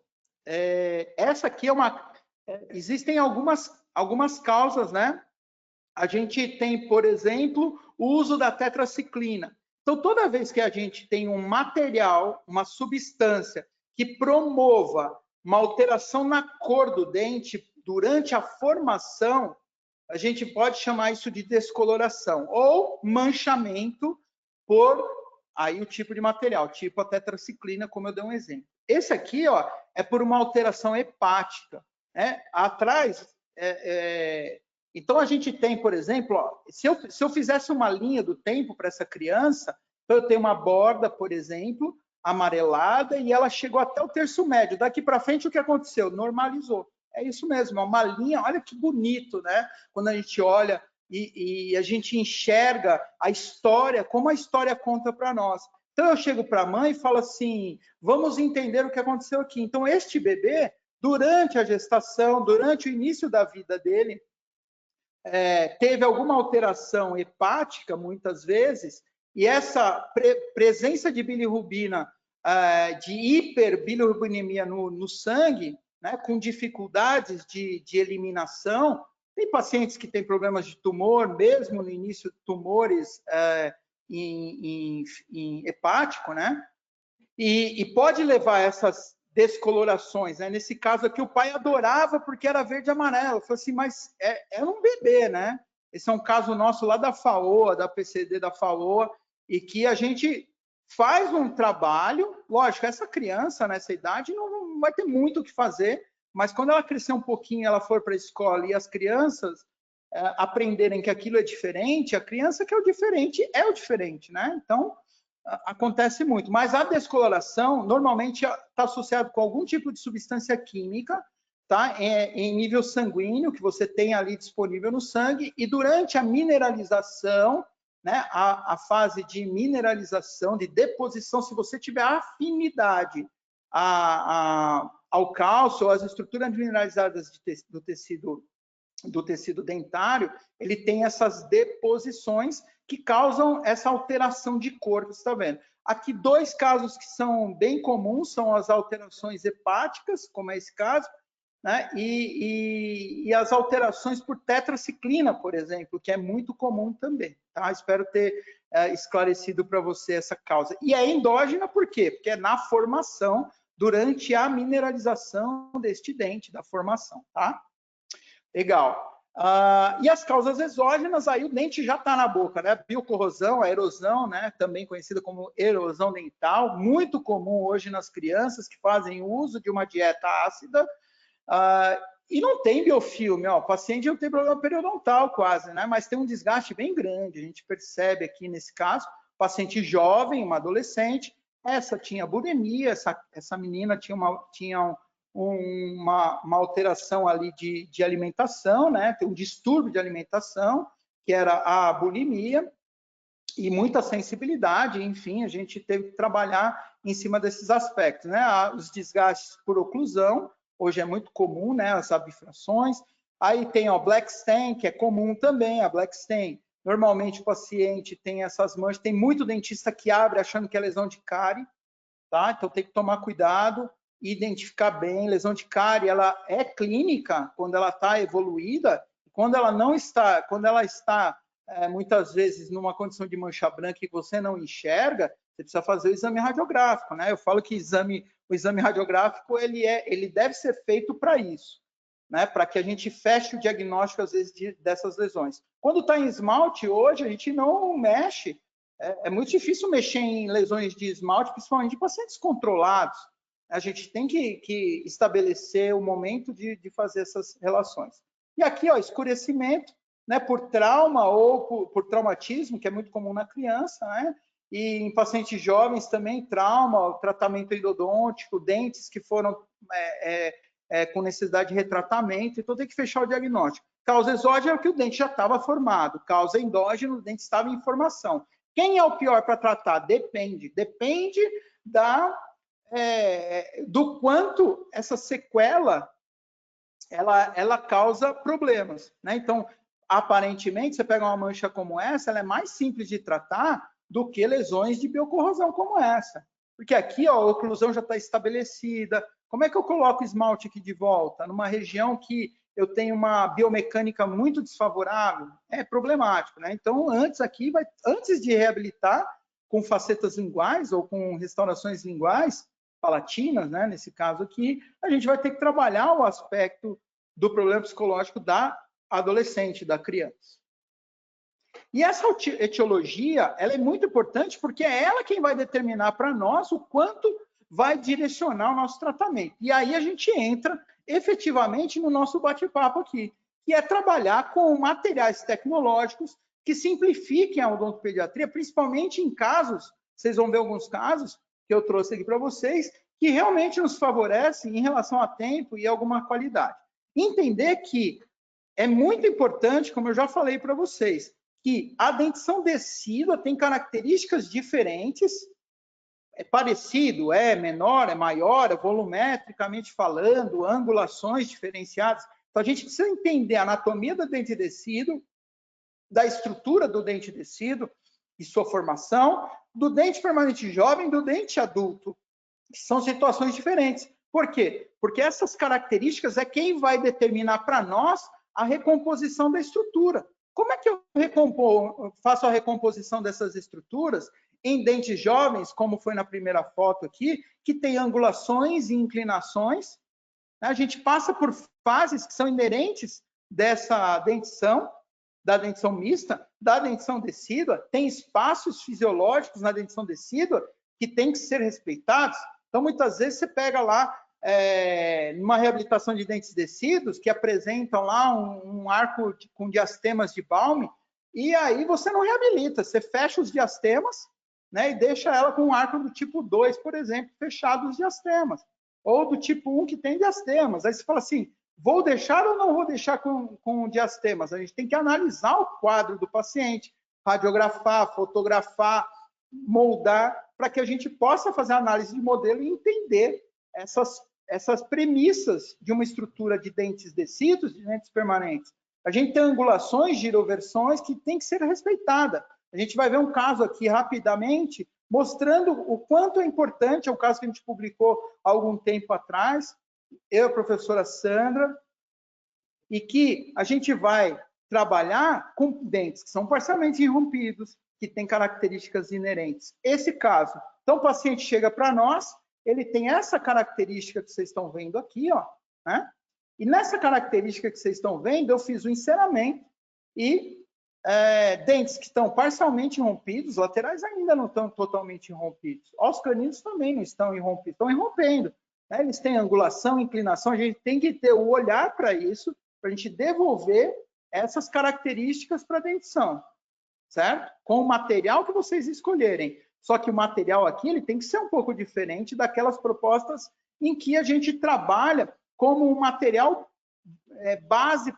essa aqui existem algumas causas, né? A gente tem, por exemplo, o uso da tetraciclina. Então, toda vez que a gente tem um material, uma substância que promova uma alteração na cor do dente durante a formação, a gente pode chamar isso de descoloração ou manchamento por aí o tipo de material, tipo a tetraciclina, como eu dei um exemplo. Esse aqui, ó, é por uma alteração hepática, né? Atrás, então a gente tem, por exemplo, ó, se eu fizesse uma linha do tempo para essa criança, então eu tenho uma borda, por exemplo, amarelada e ela chegou até o terço médio. Daqui para frente o que aconteceu? Normalizou. É isso mesmo, é uma linha, olha que bonito, né? Quando a gente olha e a gente enxerga a história, como a história conta para nós. Então eu chego para a mãe e falo assim, vamos entender o que aconteceu aqui. Então este bebê, durante a gestação, durante o início da vida dele, teve alguma alteração hepática, muitas vezes, e essa presença de bilirrubina, de hiperbilirrubinemia no sangue, né, com dificuldades de eliminação. Tem pacientes que têm problemas de tumor, mesmo no início, tumores em hepático, né? E pode levar a essas descolorações, né? Nesse caso aqui, o pai adorava porque era verde e amarelo. Eu falei assim, mas é um bebê, né? Esse é um caso nosso lá da FAOA, da PCD da FAOA, e que a gente faz um trabalho, lógico, essa criança nessa idade não vai ter muito o que fazer, mas quando ela crescer um pouquinho, ela for para a escola e as crianças aprenderem que aquilo é diferente, a criança que é o diferente, né? Então, acontece muito. Mas a descoloração, normalmente, está associada com algum tipo de substância química, tá? Em nível sanguíneo, que você tem ali disponível no sangue, e durante a mineralização, né, a fase de mineralização, de deposição, se você tiver afinidade ao cálcio, ou às estruturas mineralizadas do tecido dentário, ele tem essas deposições que causam essa alteração de cor que você está vendo. Aqui, 2 casos que são bem comuns são as alterações hepáticas, como é esse caso, né? E as alterações por tetraciclina, por exemplo, que é muito comum também. Tá? Espero ter esclarecido para você essa causa. E é endógena por quê? Porque é na formação, durante a mineralização deste dente, da formação. Tá? Legal. E as causas exógenas, aí o dente já está na boca, né? Biocorrosão, a erosão, né? Também conhecida como erosão dental, muito comum hoje nas crianças que fazem uso de uma dieta ácida, e não tem biofilme, ó, o paciente não tem problema periodontal quase, né? Mas tem um desgaste bem grande, a gente percebe aqui nesse caso, paciente jovem, uma adolescente, essa tinha bulimia, essa menina tinha uma alteração ali de alimentação, né? Tem um distúrbio de alimentação, que era a bulimia, e muita sensibilidade, enfim, a gente teve que trabalhar em cima desses aspectos, né? Os desgastes por oclusão, hoje é muito comum, né? As abfrações, Aí tem, ó, Black Stain, que é comum também, a Black Stain. Normalmente o paciente tem essas manchas, tem muito dentista que abre achando que é lesão de cárie, tá? Então tem que tomar cuidado e identificar bem. Lesão de cárie, ela é clínica quando ela está evoluída, quando ela não está, quando ela está muitas vezes numa condição de mancha branca que você não enxerga, você precisa fazer o exame radiográfico, né? Eu falo que o exame radiográfico ele deve ser feito para isso, né? Para que a gente feche o diagnóstico às vezes dessas lesões. Quando está em esmalte hoje a gente não mexe. É muito difícil mexer em lesões de esmalte, principalmente de pacientes controlados. A gente tem que estabelecer o momento de fazer essas relações. E aqui, ó, escurecimento, né, por trauma ou por traumatismo, que é muito comum na criança, né? E em pacientes jovens também, trauma, tratamento endodôntico, dentes que foram com necessidade de retratamento, então tem que fechar o diagnóstico. Causa exógena é que o dente já estava formado, causa endógena, o dente estava em formação. Quem é o pior para tratar? Depende do quanto essa sequela ela causa problemas, né? Então, aparentemente, você pega uma mancha como essa, ela é mais simples de tratar do que lesões de biocorrosão como essa. Porque aqui, ó, a oclusão já está estabelecida. Como é que eu coloco o esmalte aqui de volta? Numa região que eu tenho uma biomecânica muito desfavorável? É problemático, né? Então, antes de reabilitar com facetas linguais ou com restaurações linguais, palatinas, né, nesse caso aqui, a gente vai ter que trabalhar o aspecto do problema psicológico da adolescente, da criança. E essa etiologia, ela é muito importante porque é ela quem vai determinar para nós o quanto vai direcionar o nosso tratamento. E aí a gente entra efetivamente no nosso bate-papo aqui, que é trabalhar com materiais tecnológicos que simplifiquem a odontopediatria, principalmente em casos, vocês vão ver alguns casos que eu trouxe aqui para vocês, que realmente nos favorecem em relação a tempo e alguma qualidade. Entender que é muito importante, como eu já falei para vocês, que a dentição decídua tem características diferentes, é parecido, é menor, é maior, é volumetricamente falando, angulações diferenciadas. Então, a gente precisa entender a anatomia do dente decíduo, da estrutura do dente decíduo e sua formação, do dente permanente jovem, do dente adulto, que são situações diferentes. Por quê? Porque essas características é quem vai determinar para nós a recomposição da estrutura. Como é que eu faço a recomposição dessas estruturas em dentes jovens, como foi na primeira foto aqui, que tem angulações e inclinações? A gente passa por fases que são inerentes dessa dentição, da dentição mista, da dentição decídua, tem espaços fisiológicos na dentição decídua que tem que ser respeitados. Então, muitas vezes, você pega lá, numa reabilitação de dentes decíduos, que apresentam lá um arco com diastemas de Balme, e aí você não reabilita, você fecha os diastemas, né, e deixa ela com um arco do tipo 2, por exemplo, fechado os diastemas, ou do tipo 1 que tem diastemas. Aí você fala assim, vou deixar ou não vou deixar com diastemas? A gente tem que analisar o quadro do paciente, radiografar, fotografar, moldar, para que a gente possa fazer a análise de modelo e entender essas premissas de uma estrutura de dentes decíduos, de dentes permanentes. A gente tem angulações, giroversões que tem que ser respeitada. A gente vai ver um caso aqui rapidamente, mostrando o quanto é importante, é um caso que a gente publicou há algum tempo atrás, eu e a professora Sandra, e que a gente vai trabalhar com dentes que são parcialmente irrompidos, que têm características inerentes. Esse caso, então o paciente chega para nós, ele tem essa característica que vocês estão vendo aqui, ó, né? E nessa característica que vocês estão vendo, eu fiz o enceramento e dentes que estão parcialmente irrompidos, laterais ainda não estão totalmente irrompidos. Os caninos também não estão irrompidos, estão irrompendo. Né? Eles têm angulação, inclinação, a gente tem que ter o olhar para isso, para a gente devolver essas características para a dentição, certo? Com o material que vocês escolherem. Só que o material aqui ele tem que ser um pouco diferente daquelas propostas em que a gente trabalha como um material base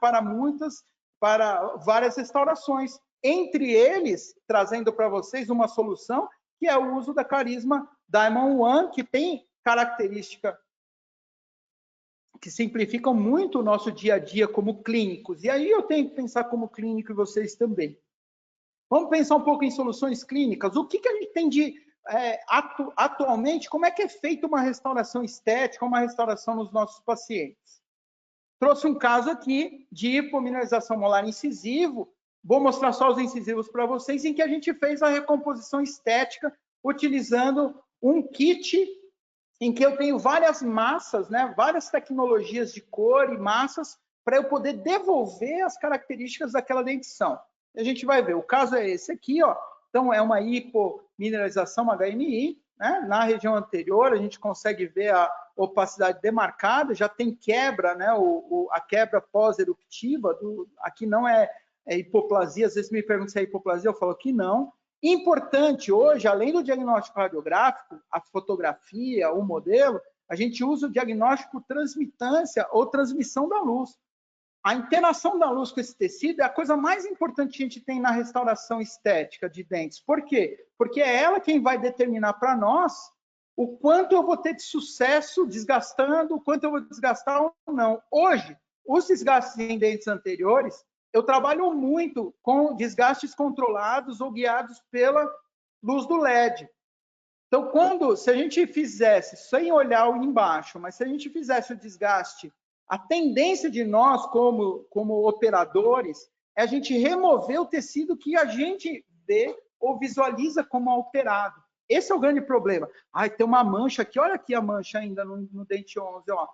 para várias restaurações. Entre eles, trazendo para vocês uma solução, que é o uso da Carisma Diamond One, que tem característica que simplificam muito o nosso dia a dia como clínicos. E aí eu tenho que pensar como clínico e vocês também. Vamos pensar um pouco em soluções clínicas. O que a gente tem de atualmente, como é que é feita uma restauração estética, uma restauração nos nossos pacientes? Trouxe um caso aqui de hipomineralização molar incisivo. Vou mostrar só os incisivos para vocês, em que a gente fez a recomposição estética utilizando um kit em que eu tenho várias massas, né, várias tecnologias de cor e massas para eu poder devolver as características daquela dentição. A gente vai ver, o caso é esse aqui, ó. Então, é uma hipomineralização HMI, né? Na região anterior, a gente consegue ver a opacidade demarcada, já tem quebra, né? A quebra pós-eruptiva, aqui não é hipoplasia, às vezes me perguntam se é hipoplasia, eu falo que não. Importante hoje, além do diagnóstico radiográfico, a fotografia, o modelo, a gente usa o diagnóstico por transmitância ou transmissão da luz. A interação da luz com esse tecido é a coisa mais importante que a gente tem na restauração estética de dentes. Por quê? Porque é ela quem vai determinar para nós o quanto eu vou ter de sucesso desgastando, o quanto eu vou desgastar ou não. Hoje, os desgastes em dentes anteriores, eu trabalho muito com desgastes controlados ou guiados pela luz do LED. Então, se a gente fizesse, sem olhar o embaixo, mas se a gente fizesse o desgaste, a tendência de nós, como operadores, é a gente remover o tecido que a gente vê ou visualiza como alterado. Esse é o grande problema. Ai, tem uma mancha aqui, olha aqui a mancha ainda no dente 11, ó.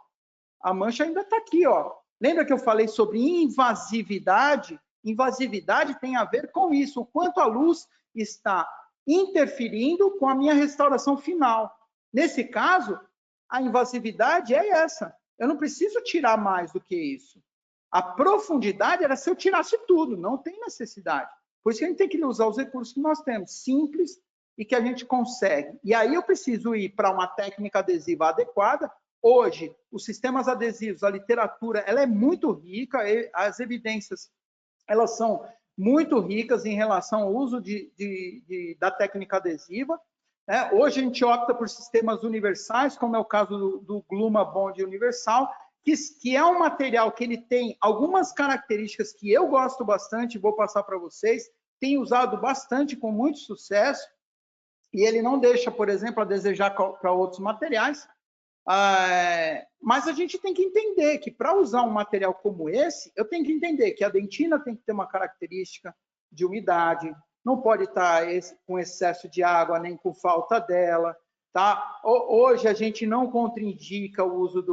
A mancha ainda está aqui, ó. Lembra que eu falei sobre invasividade? Invasividade tem a ver com isso, o quanto a luz está interferindo com a minha restauração final. Nesse caso, a invasividade é essa. Eu não preciso tirar mais do que isso. A profundidade era se eu tirasse tudo, não tem necessidade. Por isso que a gente tem que usar os recursos que nós temos, simples e que a gente consegue. E aí eu preciso ir para uma técnica adesiva adequada. Hoje, os sistemas adesivos, a literatura, ela é muito rica, as evidências, elas são muito ricas em relação ao uso da técnica adesiva. Hoje a gente opta por sistemas universais, como é o caso do Gluma Bond Universal, que é um material que ele tem algumas características que eu gosto bastante, vou passar para vocês, tenho usado bastante com muito sucesso, e ele não deixa, por exemplo, a desejar para outros materiais, mas a gente tem que entender que para usar um material como esse, eu tenho que entender que a dentina tem que ter uma característica de umidade, não pode estar com excesso de água, nem com falta dela. Tá? Hoje a gente não contraindica o uso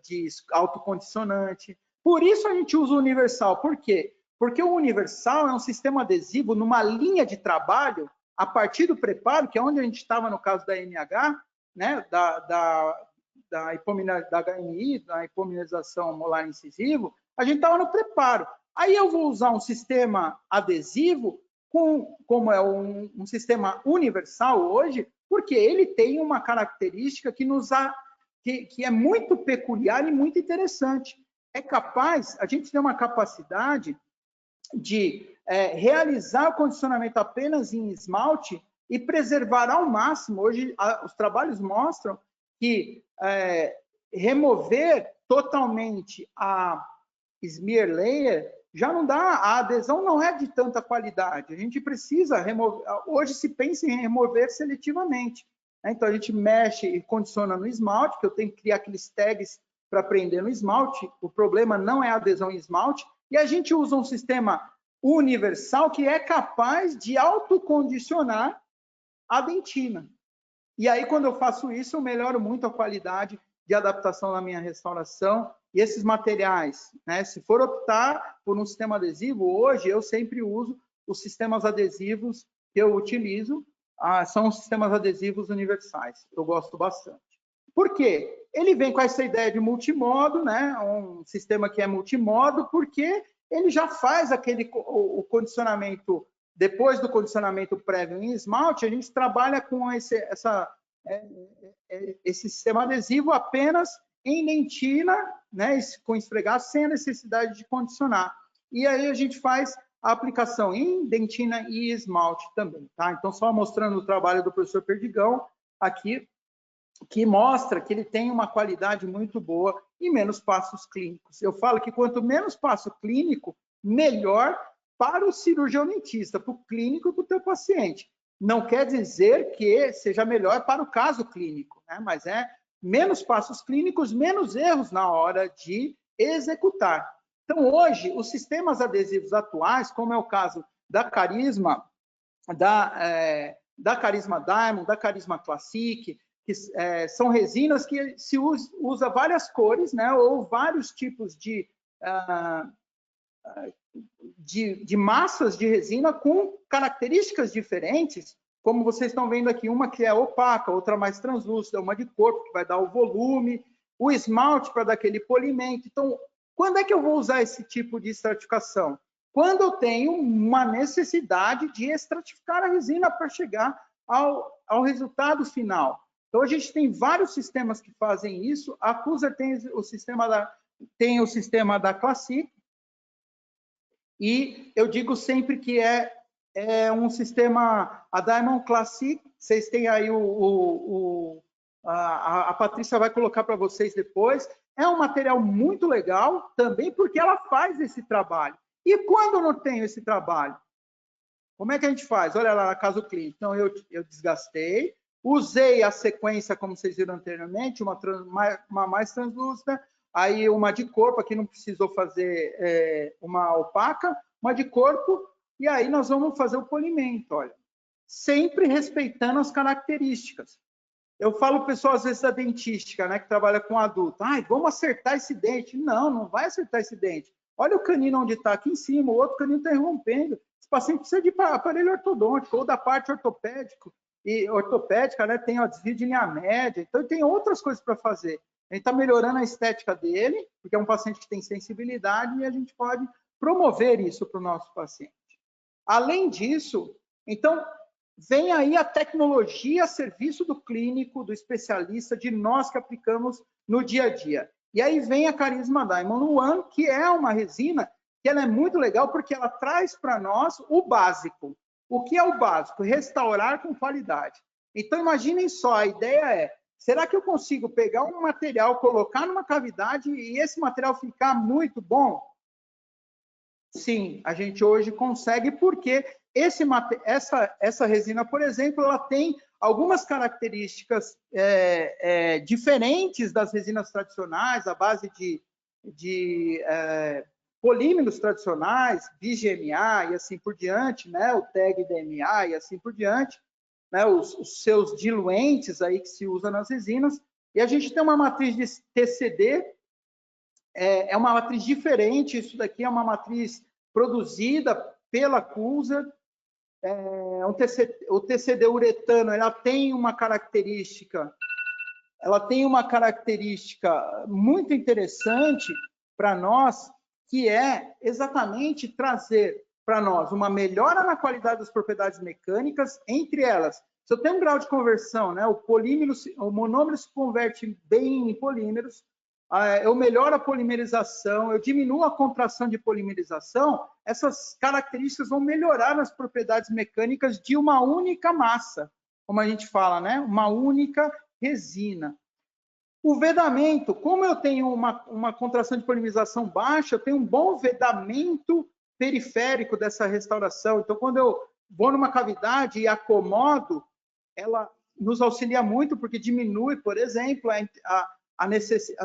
de autocondicionante. Por isso a gente usa o universal. Por quê? Porque o universal é um sistema adesivo numa linha de trabalho, a partir do preparo, que é onde a gente estava no caso da NH, né? da HMI, da hipomineralização molar incisivo, a gente estava no preparo. Aí eu vou usar um sistema adesivo como é um sistema universal hoje, porque ele tem uma característica que é muito peculiar e muito interessante. É capaz, a gente tem uma capacidade de realizar o condicionamento apenas em esmalte e preservar ao máximo. Hoje, os trabalhos mostram que remover totalmente a smear layer já não dá, a adesão não é de tanta qualidade. A gente precisa remover, hoje se pensa em remover seletivamente. Então a gente mexe e condiciona no esmalte, que eu tenho que criar aqueles tags para prender no esmalte. O problema não é a adesão em esmalte. E a gente usa um sistema universal que é capaz de autocondicionar a dentina. E aí, quando eu faço isso, eu melhoro muito a qualidade de adaptação na minha restauração. E esses materiais, né, se for optar por um sistema adesivo, hoje eu sempre uso os sistemas adesivos que eu utilizo, são os sistemas adesivos universais. Eu gosto bastante. Por quê? Ele vem com essa ideia de multimodo, né, um sistema que é multimodo, porque ele já faz o condicionamento, depois do condicionamento prévio em esmalte, a gente trabalha com esse sistema adesivo apenas em dentina, né, com esfregaço, sem a necessidade de condicionar. E aí a gente faz a aplicação em dentina e esmalte também, tá? Então, só mostrando o trabalho do professor Perdigão aqui, que mostra que ele tem uma qualidade muito boa e menos passos clínicos. Eu falo que quanto menos passo clínico, melhor para o cirurgião dentista, para o clínico e para o teu paciente. Não quer dizer que seja melhor para o caso clínico, né? Mas é menos passos clínicos, menos erros na hora de executar. Então, hoje, os sistemas adesivos atuais, como é o caso da Carisma, da Carisma Diamond, da Carisma Classic, que são resinas que se usa várias cores, né, ou vários tipos de massas de resina com características diferentes, como vocês estão vendo aqui, uma que é opaca, outra mais translúcida, uma de corpo, que vai dar o volume, o esmalte para dar aquele polimento. Então, quando é que eu vou usar esse tipo de estratificação? Quando eu tenho uma necessidade de estratificar a resina para chegar ao resultado final. Então, a gente tem vários sistemas que fazem isso. A Cuser tem o sistema da Classic, e eu digo sempre que é um sistema, a Diamond Classic, vocês têm aí a Patrícia vai colocar para vocês depois, é um material muito legal, também porque ela faz esse trabalho. E quando eu não tenho esse trabalho? Como é que a gente faz? Olha lá, caso clínico. Então, eu desgastei, usei a sequência, como vocês viram anteriormente, uma mais translúcida, aí uma de corpo, aqui não precisou fazer uma opaca, uma de corpo, e aí nós vamos fazer o polimento, olha. Sempre respeitando as características. Eu falo para o pessoal, às vezes, da dentística, né, que trabalha com adulto. Vamos acertar esse dente. Não, não vai acertar esse dente. Olha o canino onde está, aqui em cima, o outro canino está irrompendo. Esse paciente precisa de aparelho ortodôntico, ou da parte ortopédica, né, tem desvio de linha média, então tem outras coisas para fazer. A gente está melhorando a estética dele, porque é um paciente que tem sensibilidade, e a gente pode promover isso para o nosso paciente. Além disso, então, vem aí a tecnologia a serviço do clínico, do especialista, de nós que aplicamos no dia a dia. E aí vem a Carisma Diamond One, que é uma resina que ela é muito legal porque ela traz para nós o básico. O que é o básico? Restaurar com qualidade. Então, imaginem só, a ideia é, será que eu consigo pegar um material, colocar numa cavidade e esse material ficar muito bom? Sim, a gente hoje consegue, porque essa resina, por exemplo, ela tem algumas características diferentes das resinas tradicionais, à base de polímeros tradicionais, BGMA e assim por diante, né? O TEG DMA e assim por diante, né? Os seus diluentes aí que se usa nas resinas. E a gente tem uma matriz de TCD, é uma matriz diferente, isso daqui é uma matriz produzida pela Cuser. O TCD uretano, ela tem uma característica muito interessante para nós, que é exatamente trazer para nós uma melhora na qualidade das propriedades mecânicas, entre elas, se eu tenho um grau de conversão, né, o monômero se converte bem em polímeros, eu melhoro a polimerização, eu diminuo a contração de polimerização, essas características vão melhorar as propriedades mecânicas de uma única massa, como a gente fala, né? Uma única resina. O vedamento, como eu tenho uma contração de polimerização baixa, eu tenho um bom vedamento periférico dessa restauração. Então, quando eu vou numa cavidade e acomodo, ela nos auxilia muito, porque diminui, por exemplo,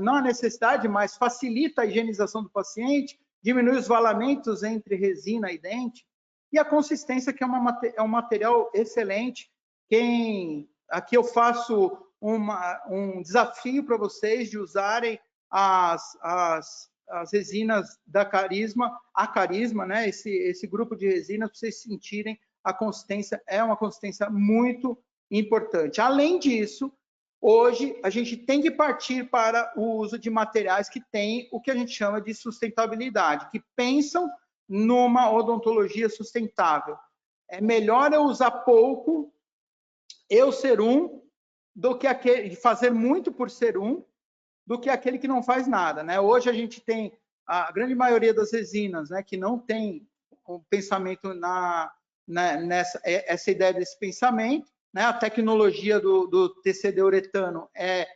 não a necessidade, mas facilita a higienização do paciente, diminui os valamentos entre resina e dente, e a consistência, que é um material excelente. Aqui eu faço um desafio para vocês de usarem as resinas da Carisma, né? Esse grupo de resinas, para vocês sentirem a consistência, é uma consistência muito importante. Além disso, hoje, a gente tem que partir para o uso de materiais que têm o que a gente chama de sustentabilidade, que pensam numa odontologia sustentável. É melhor eu usar pouco, eu ser um, do que fazer muito por ser um, do que aquele que não faz nada, né? Hoje a gente tem a grande maioria das resinas, né, que não tem o pensamento essa ideia desse pensamento, né? A tecnologia do TCD uretano é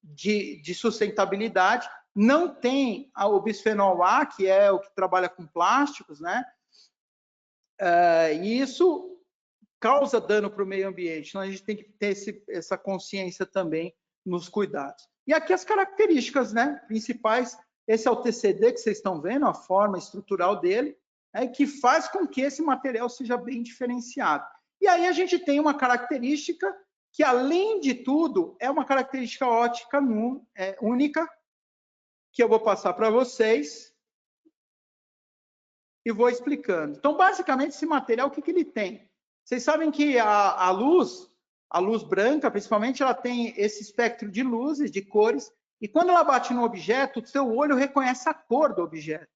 de sustentabilidade, não tem o bisfenol A, que é o que trabalha com plásticos, né? E isso causa dano para o meio ambiente. Então, a gente tem que ter essa consciência também nos cuidados. E aqui as características, né, principais. Esse é o TCD que vocês estão vendo, a forma estrutural dele, que faz com que esse material seja bem diferenciado. E aí a gente tem uma característica que, além de tudo, é uma característica ótica única, que eu vou passar para vocês e vou explicando. Então, basicamente, esse material, o que ele tem? Vocês sabem que a luz branca, principalmente, ela tem esse espectro de luzes, de cores, e quando ela bate no objeto, o seu olho reconhece a cor do objeto.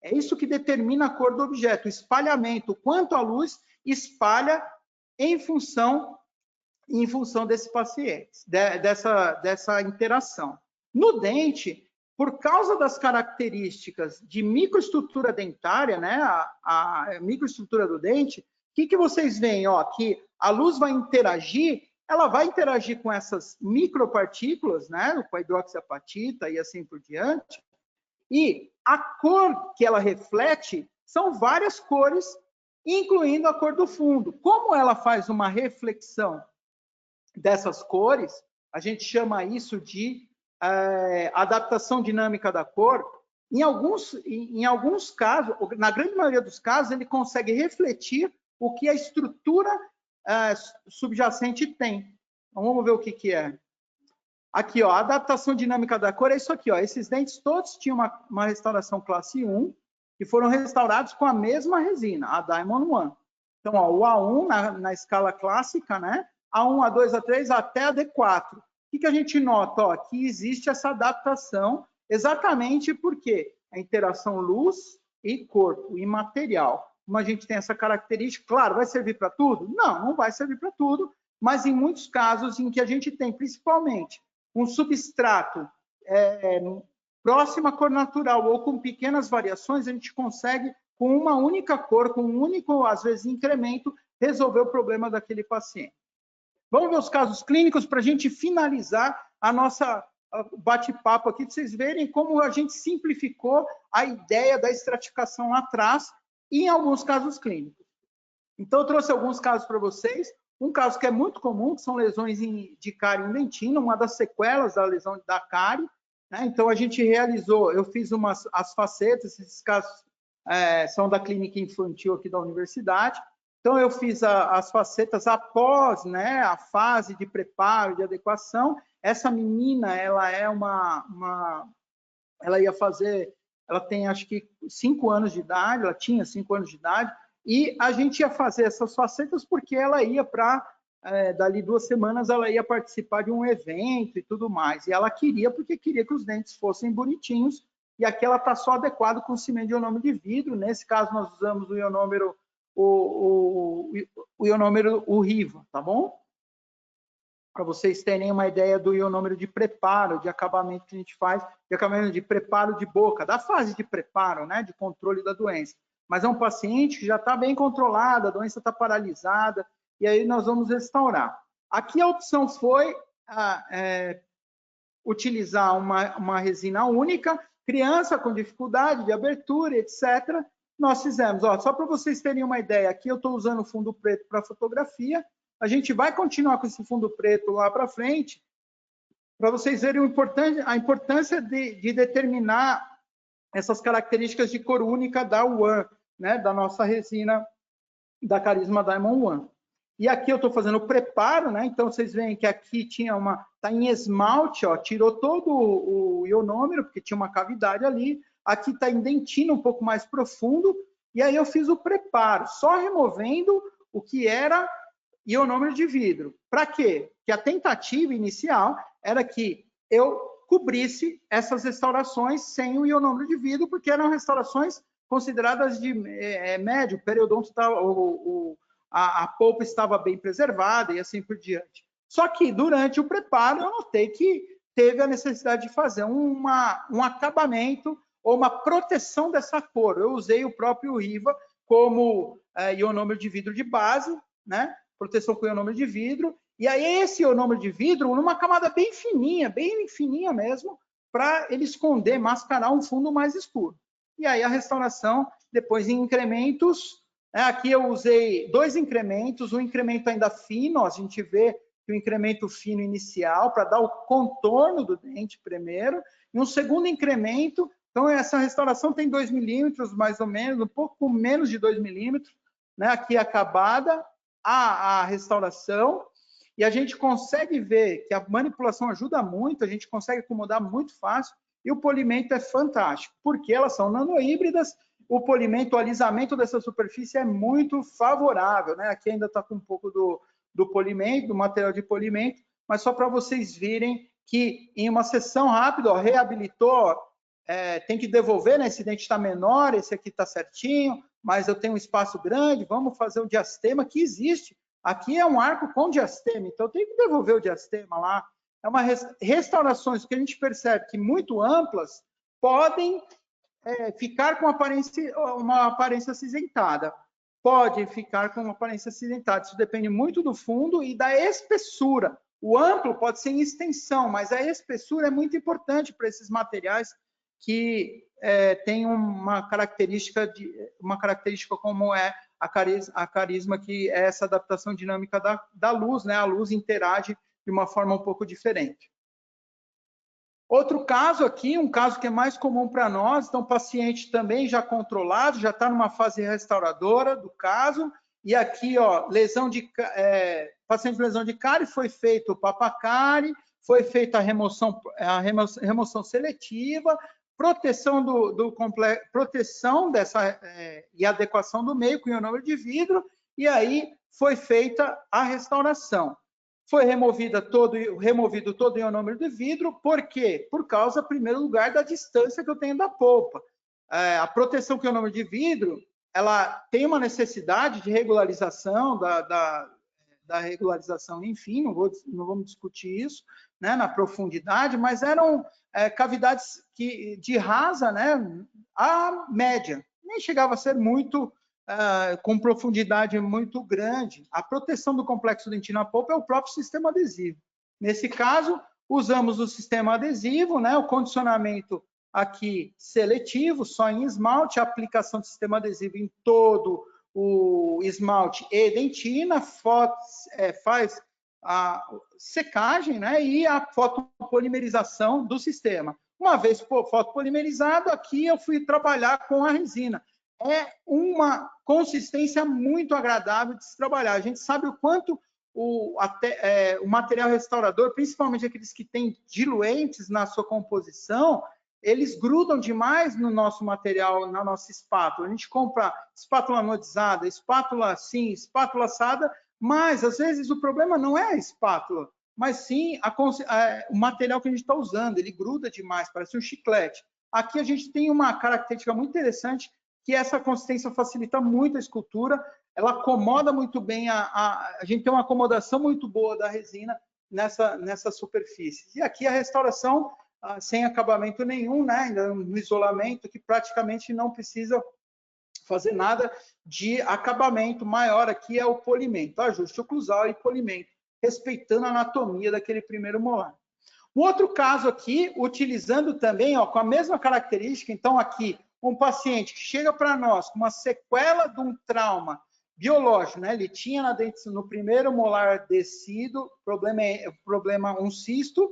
É isso que determina a cor do objeto, o espalhamento, quanto a luz espalha em função desse paciente, dessa interação. No dente, por causa das características de microestrutura dentária, né, a microestrutura do dente, o que vocês veem? Ó, que a luz vai interagir, ela vai interagir com essas micropartículas, né, com a hidroxiapatita e assim por diante, e a cor que ela reflete são várias cores, incluindo a cor do fundo. Como ela faz uma reflexão dessas cores, a gente chama isso de adaptação dinâmica da cor. Em alguns casos, na grande maioria dos casos, ele consegue refletir o que a estrutura subjacente tem. Então, vamos ver o que é. Aqui, ó, a adaptação dinâmica da cor é isso aqui, ó. Esses dentes todos tinham uma restauração classe 1 e foram restaurados com a mesma resina, a Diamond One. Então, ó, o A1 na escala clássica, né? A1, A2, A3 até a D4. O que a gente nota? Ó, que existe essa adaptação exatamente porque a interação luz e corpo e material. Como a gente tem essa característica, claro, vai servir para tudo? Não, não vai servir para tudo, mas em muitos casos em que a gente tem, principalmente, um substrato próximo à cor natural ou com pequenas variações, a gente consegue, com uma única cor, com um único, às vezes, incremento, resolver o problema daquele paciente. Vamos ver os casos clínicos para a gente finalizar a nossa bate-papo aqui, para vocês verem como a gente simplificou a ideia da estratificação lá atrás e em alguns casos clínicos. Então, eu trouxe alguns casos para vocês. Um caso que é muito comum, que são lesões de cárie dentina, uma das sequelas da lesão da cárie, né? Então, a gente realizou, eu fiz as facetas, esses casos são da clínica infantil aqui da universidade. Então, eu fiz as facetas após, né, a fase de preparo, de adequação. Essa menina, ela é ela ia fazer, ela tem acho que 5 anos de idade, ela tinha 5 anos de idade, e a gente ia fazer essas facetas porque ela ia para, dali 2 semanas, ela ia participar de um evento e tudo mais. E ela queria, porque queria que os dentes fossem bonitinhos, e aqui ela está só adequado com cimento de ionômero de vidro. Nesse caso, nós usamos o ionômero, o ionômero Riva, tá bom? Para vocês terem uma ideia do ionômero de preparo, de acabamento que a gente faz, de acabamento de preparo de boca, da fase de preparo, né, de controle da doença. Mas é um paciente que já está bem controlado, a doença está paralisada, e aí nós vamos restaurar. Aqui a opção foi utilizar uma resina única, criança com dificuldade de abertura, etc. Nós fizemos, ó, só para vocês terem uma ideia, aqui eu estou usando fundo preto para fotografia, a gente vai continuar com esse fundo preto lá para frente, para vocês verem a importância de determinar essas características de cor única da One, né, da nossa resina da Carisma Diamond One. E aqui eu estou fazendo o preparo, né? Então vocês veem que aqui tinha tá em esmalte, ó, tirou todo o ionômero, porque tinha uma cavidade ali. Aqui está em dentina um pouco mais profundo, e aí eu fiz o preparo, só removendo o que era ionômero de vidro. Para quê? Que a tentativa inicial era que eu cobrisse essas restaurações sem o ionômero de vidro, porque eram restaurações consideradas de médio, o periodonto a polpa estava bem preservada e assim por diante. Só que durante o preparo eu notei que teve a necessidade de fazer um acabamento ou uma proteção dessa cor. Eu usei o próprio Riva como ionômero de vidro de base, né? Proteção com ionômero de vidro, e aí esse ionômero de vidro numa camada bem fininha mesmo, para ele esconder, mascarar um fundo mais escuro. E aí a restauração, depois em incrementos, aqui eu usei 2 incrementos, um incremento ainda fino, ó, a gente vê que o incremento fino inicial, para dar o contorno do dente primeiro, e um segundo incremento, então essa restauração tem 2 milímetros, mais ou menos, um pouco menos de 2 milímetros, né? Aqui acabada a restauração, e a gente consegue ver que a manipulação ajuda muito, a gente consegue acomodar muito fácil, e o polimento é fantástico, porque elas são nanohíbridas, o polimento, o alisamento dessa superfície é muito favorável, né? Aqui ainda está com um pouco do polimento, do material de polimento, mas só para vocês virem que em uma sessão rápida, ó, reabilitou, tem que devolver, né? Esse dente está menor, esse aqui está certinho, mas eu tenho um espaço grande, vamos fazer o diastema que existe. Aqui é um arco com diastema, então eu tenho que devolver o diastema lá. É uma restaurações que a gente percebe que muito amplas podem ficar com uma aparência acinzentada. Pode ficar com uma aparência acinzentada. Isso depende muito do fundo e da espessura. O amplo pode ser em extensão, mas a espessura é muito importante para esses materiais que tem uma característica como é a carisma, que é essa adaptação dinâmica da luz, né? A luz interage de uma forma um pouco diferente. Outro caso aqui, um caso que é mais comum para nós, então o paciente também já controlado, já está numa fase restauradora do caso, e aqui, ó, paciente com lesão de cárie, foi feito o papacárie, foi feita a remoção seletiva, proteção proteção dessa e adequação do meio com ionômero de vidro, e aí foi feita a restauração. Foi removido todo o ionômero de vidro, por quê? Por causa, em primeiro lugar, da distância que eu tenho da polpa. A proteção com ionômero de vidro, ela tem uma necessidade de regularização, da regularização, enfim, não vamos discutir isso, né, na profundidade, mas eram cavidades de rasa, né, a média, nem chegava a ser muito com profundidade muito grande. A proteção do complexo dentino à polpa é o próprio sistema adesivo. Nesse caso, usamos o sistema adesivo, né, o condicionamento aqui seletivo, só em esmalte, a aplicação do sistema adesivo em todo o esmalte e dentina, faz a secagem, né, e a fotopolimerização do sistema. Uma vez fotopolimerizado, aqui eu fui trabalhar com a resina. É uma consistência muito agradável de se trabalhar. A gente sabe o quanto o material restaurador, principalmente aqueles que têm diluentes na sua composição, eles grudam demais no nosso material, na nossa espátula. A gente compra espátula anodizada, espátula assim, espátula assada, mas às vezes o problema não é a espátula, mas sim o material que a gente está usando. Ele gruda demais, parece um chiclete. Aqui a gente tem uma característica muito interessante, que essa consistência facilita muito a escultura, ela acomoda muito bem, a gente tem uma acomodação muito boa da resina nessa superfície. E aqui a restauração sem acabamento nenhum, né, ainda no isolamento, que praticamente não precisa fazer nada de acabamento maior. Aqui é o polimento, ajuste oclusal e polimento, respeitando a anatomia daquele primeiro molar. Um outro caso aqui, utilizando também, ó, com a mesma característica, então aqui, um paciente que chega para nós com uma sequela de um trauma biológico, né? Ele tinha no primeiro molar descido, um cisto,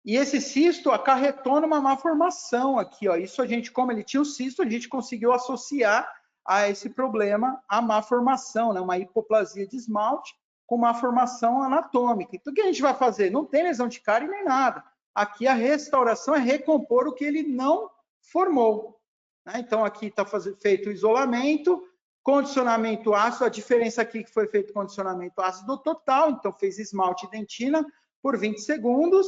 e esse cisto acarretou numa malformação aqui, ó. Isso a gente, como ele tinha o cisto, a gente conseguiu associar a esse problema a malformação, né? Uma hipoplasia de esmalte com malformação anatômica. Então, o que a gente vai fazer? Não tem lesão de cárie nem nada. Aqui a restauração é recompor o que ele não formou. Então, aqui está feito o isolamento, condicionamento ácido. A diferença aqui que foi feito condicionamento ácido total, então fez esmalte e dentina por 20 segundos,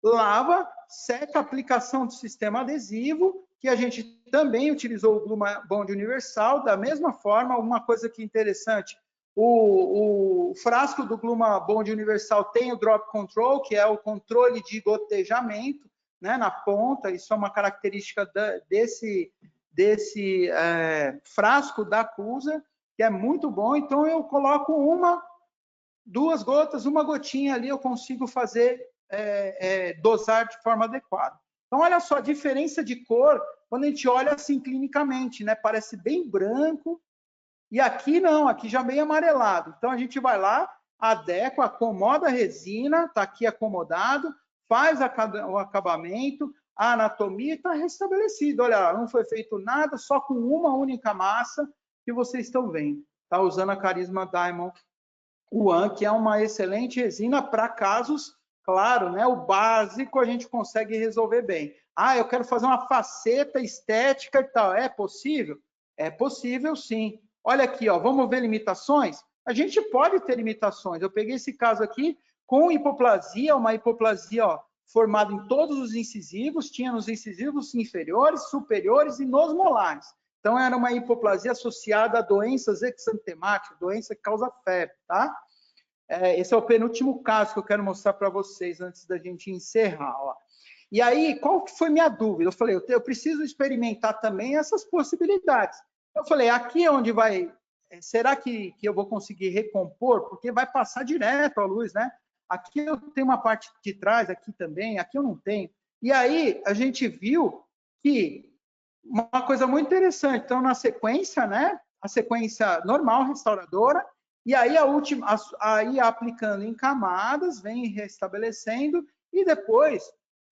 lava, seca a aplicação do sistema adesivo, que a gente também utilizou o Gluma Bond Universal, da mesma forma. Uma coisa que é interessante, o frasco do Gluma Bond Universal tem o Drop Control, que é o controle de gotejamento, né, na ponta. Isso é uma característica desse frasco da Cusa, que é muito bom. Então, eu coloco duas gotas, uma gotinha ali, eu consigo fazer, dosar de forma adequada. Então, olha só a diferença de cor quando a gente olha assim clinicamente, né? Parece bem branco, e aqui não, aqui já bem amarelado. Então, a gente vai lá, adequa, acomoda a resina, está aqui acomodado, faz o acabamento, a anatomia está restabelecida. Olha, não foi feito nada, só com uma única massa que vocês estão vendo. Está usando a Carisma Diamond One, que é uma excelente resina para casos, claro, né? O básico a gente consegue resolver bem. Ah, eu quero fazer uma faceta estética e tal. É possível? É possível, sim. Olha aqui, ó, vamos ver limitações? A gente pode ter limitações. Eu peguei esse caso aqui com hipoplasia, uma hipoplasia, ó, formada em todos os incisivos, tinha nos incisivos inferiores, superiores e nos molares. Então, era uma hipoplasia associada a doenças exantemáticas, doença que causa febre, tá? Esse é o penúltimo caso que eu quero mostrar para vocês antes da gente encerrar, ó. E aí, qual que foi minha dúvida? Eu falei, eu preciso experimentar também essas possibilidades. Eu falei, aqui é onde vai... Será que eu vou conseguir recompor? Porque vai passar direto a luz, né? Aqui eu tenho uma parte de trás, aqui também, aqui eu não tenho. E aí, a gente viu que uma coisa muito interessante. Então, na sequência, né? A sequência normal, restauradora, e aí a última, aí aplicando em camadas, vem restabelecendo, e depois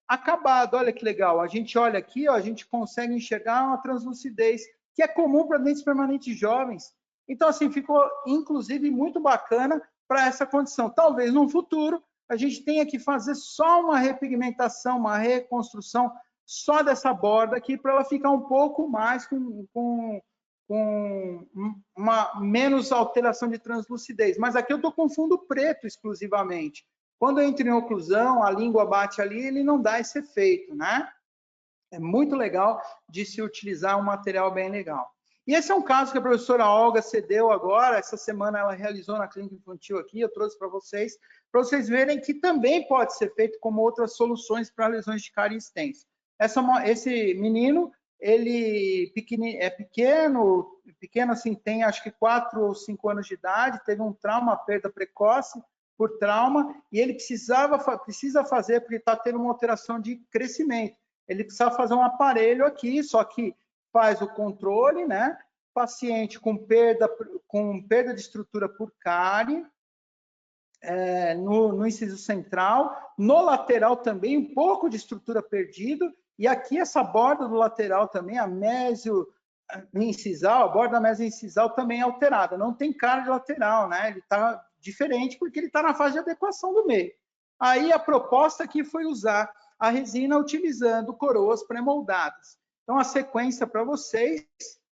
acabado. Olha que legal. A gente olha aqui, ó, a gente consegue enxergar uma translucidez, que é comum para dentes permanentes jovens. Então, assim, ficou, inclusive, muito bacana para essa condição. Talvez, no futuro, a gente tenha que fazer só uma repigmentação, uma reconstrução só dessa borda aqui, para ela ficar um pouco mais com uma menos alteração de translucidez. Mas aqui eu estou com fundo preto exclusivamente. Quando eu entro em oclusão, a língua bate ali, ele não dá esse efeito, né? É muito legal de se utilizar um material bem legal. E esse é um caso que a professora Olga cedeu agora, essa semana ela realizou na clínica infantil aqui, eu trouxe para vocês verem que também pode ser feito como outras soluções para lesões de cárie extensa. Esse menino, ele é pequeno assim, tem acho que 4 ou 5 anos de idade, teve um trauma, perda precoce por trauma, e ele precisa fazer, porque está tendo uma alteração de crescimento. Ele precisa fazer um aparelho aqui, só que faz o controle, né? Paciente com perda de estrutura por cárie, no inciso central, no lateral também um pouco de estrutura perdida, e aqui essa borda do lateral também, a mésio incisal, a borda mésio incisal também é alterada, não tem cara de lateral, né? Ele está diferente porque ele está na fase de adequação do meio. Aí a proposta aqui foi usar a resina utilizando coroas pré-moldadas. Então, a sequência para vocês,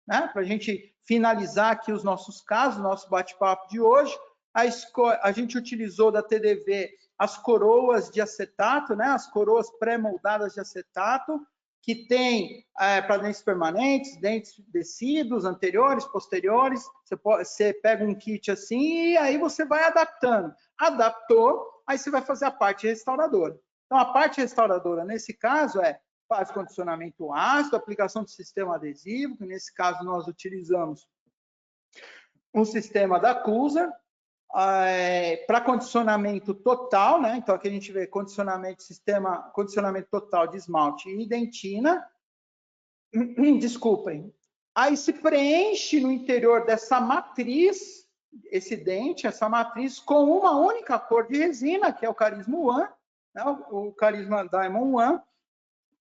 né, para a gente finalizar aqui os nossos casos, nosso bate-papo de hoje, a gente utilizou da TDV as coroas de acetato, né, as coroas pré-moldadas de acetato, que tem para dentes permanentes, dentes descidos, anteriores, posteriores. Você pega um kit assim e aí você vai adaptando. Adaptou, aí você vai fazer a parte restauradora. Então, a parte restauradora, nesse caso, faz condicionamento ácido, aplicação de sistema adesivo, que nesse caso nós utilizamos um sistema da Cusa, para condicionamento total, né? Então, aqui a gente vê condicionamento total de esmalte e dentina. Desculpem. Aí se preenche no interior dessa matriz, esse dente, essa matriz, com uma única cor de resina, que é o Carisma One, né? O Carisma Diamond One.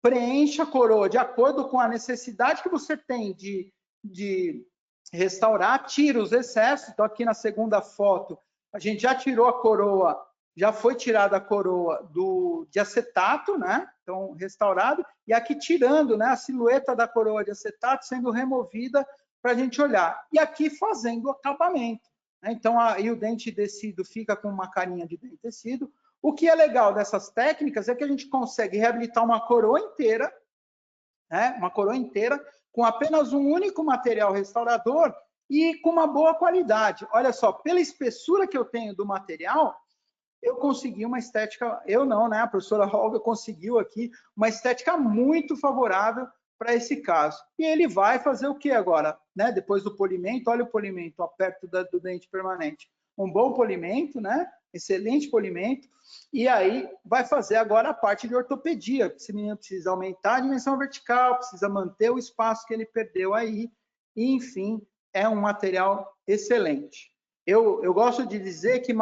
Preenche a coroa de acordo com a necessidade que você tem de restaurar, tira os excessos. Então, aqui na segunda foto, a gente já tirou a coroa, já foi tirada a coroa de acetato, né? Então, restaurado. E aqui tirando, né, a silhueta da coroa de acetato sendo removida para a gente olhar. E aqui fazendo o acabamento, né? Então, aí o dente tecido fica com uma carinha de dente tecido. O que é legal dessas técnicas é que a gente consegue reabilitar uma coroa inteira, né? Uma coroa inteira, com apenas um único material restaurador e com uma boa qualidade. Olha só, pela espessura que eu tenho do material, eu consegui uma estética, eu não, né? A professora Olga conseguiu aqui uma estética muito favorável para esse caso. E ele vai fazer o que agora? Né? Depois do polimento, olha o polimento, ó, perto do dente permanente. Um bom polimento, né? excelente polimento, e aí vai fazer agora a parte de ortopedia. Esse menino precisa aumentar a dimensão vertical, precisa manter o espaço que ele perdeu aí, e, enfim, é um material excelente. Eu gosto de dizer que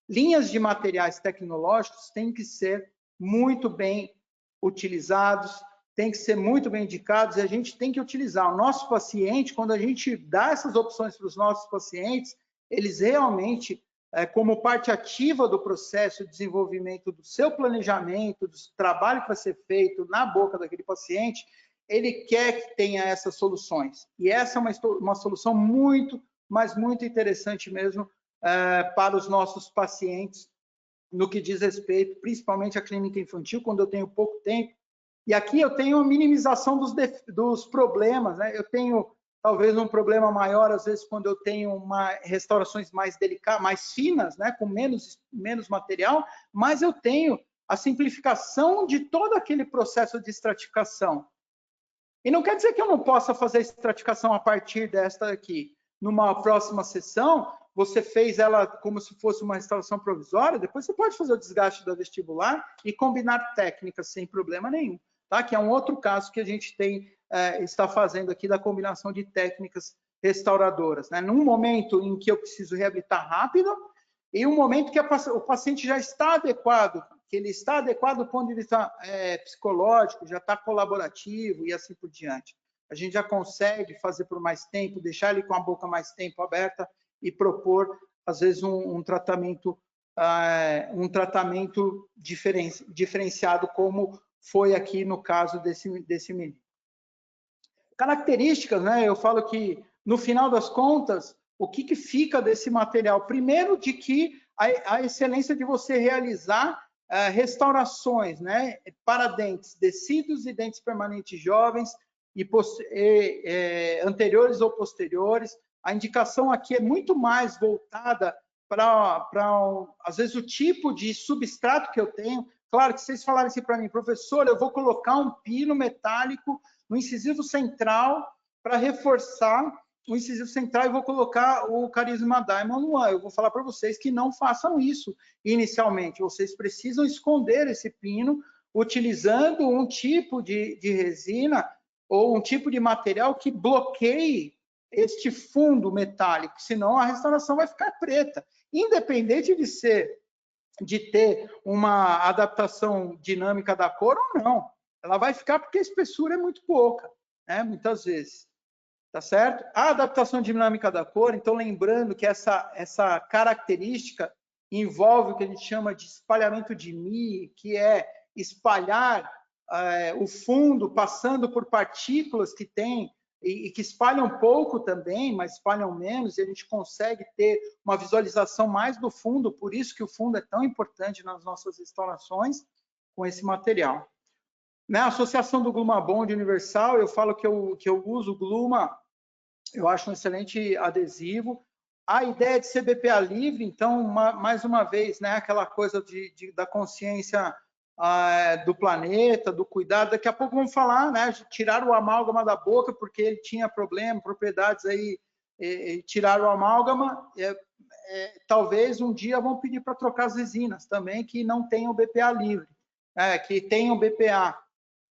linhas de materiais tecnológicos têm que ser muito bem utilizados, têm que ser muito bem indicados, e a gente tem que utilizar. O nosso paciente, quando a gente dá essas opções para os nossos pacientes, eles realmente, como parte ativa do processo de desenvolvimento do seu planejamento, do trabalho que vai ser feito na boca daquele paciente, ele quer que tenha essas soluções. E essa é uma solução muito, mas muito interessante mesmo para os nossos pacientes, no que diz respeito, principalmente à clínica infantil, quando eu tenho pouco tempo. E aqui eu tenho a minimização dos problemas, né? Eu tenho talvez um problema maior, às vezes, quando eu tenho restaurações mais delicadas, mais finas, né? Com menos material, mas eu tenho a simplificação de todo aquele processo de estratificação. E não quer dizer que eu não possa fazer a estratificação a partir desta aqui. Numa próxima sessão, você fez ela como se fosse uma restauração provisória, depois você pode fazer o desgaste da vestibular e combinar técnicas sem problema nenhum, tá? Que é um outro caso que a gente está fazendo aqui da combinação de técnicas restauradoras, né? Num momento em que eu preciso reabilitar rápido e um momento que o paciente já está adequado, que ele está adequado do ponto de vista psicológico, já está colaborativo e assim por diante. A gente já consegue fazer por mais tempo, deixar ele com a boca mais tempo aberta e propor, às vezes, um tratamento diferenciado, como foi aqui no caso desse menino. Características, né? Eu falo que, no final das contas, o que fica desse material? Primeiro, de que a excelência de você realizar restaurações, né, para dentes decíduos e dentes permanentes jovens, anteriores ou posteriores. A indicação aqui é muito mais voltada para, às vezes, o tipo de substrato que eu tenho. Claro que vocês falaram assim para mim, professor, eu vou colocar um pino metálico no incisivo central para reforçar o incisivo central e vou colocar o Carisma Diamond One. Eu vou falar para vocês que não façam isso inicialmente. Vocês precisam esconder esse pino utilizando um tipo de resina ou um tipo de material que bloqueie este fundo metálico, senão a restauração vai ficar preta. Independente de ter uma adaptação dinâmica da cor ou não. Ela vai ficar porque a espessura é muito pouca, né? Muitas vezes. Tá certo? A adaptação dinâmica da cor, então lembrando que essa característica envolve o que a gente chama de espalhamento de Mie, que é espalhar o fundo passando por partículas que tem e que espalham pouco também, mas espalham menos, e a gente consegue ter uma visualização mais do fundo, por isso que o fundo é tão importante nas nossas instalações com esse material. Na associação do Gluma Bond Universal, eu falo que eu uso o Gluma, eu acho um excelente adesivo. A ideia de ser BPA livre, então, mais uma vez, né, aquela coisa da consciência do planeta, do cuidado. Daqui a pouco vamos falar, né, tirar o amálgama da boca, porque ele tinha problema, propriedades aí, tirar o amálgama. Talvez um dia vão pedir para trocar as resinas também, que não tenham BPA livre, que tenham BPA.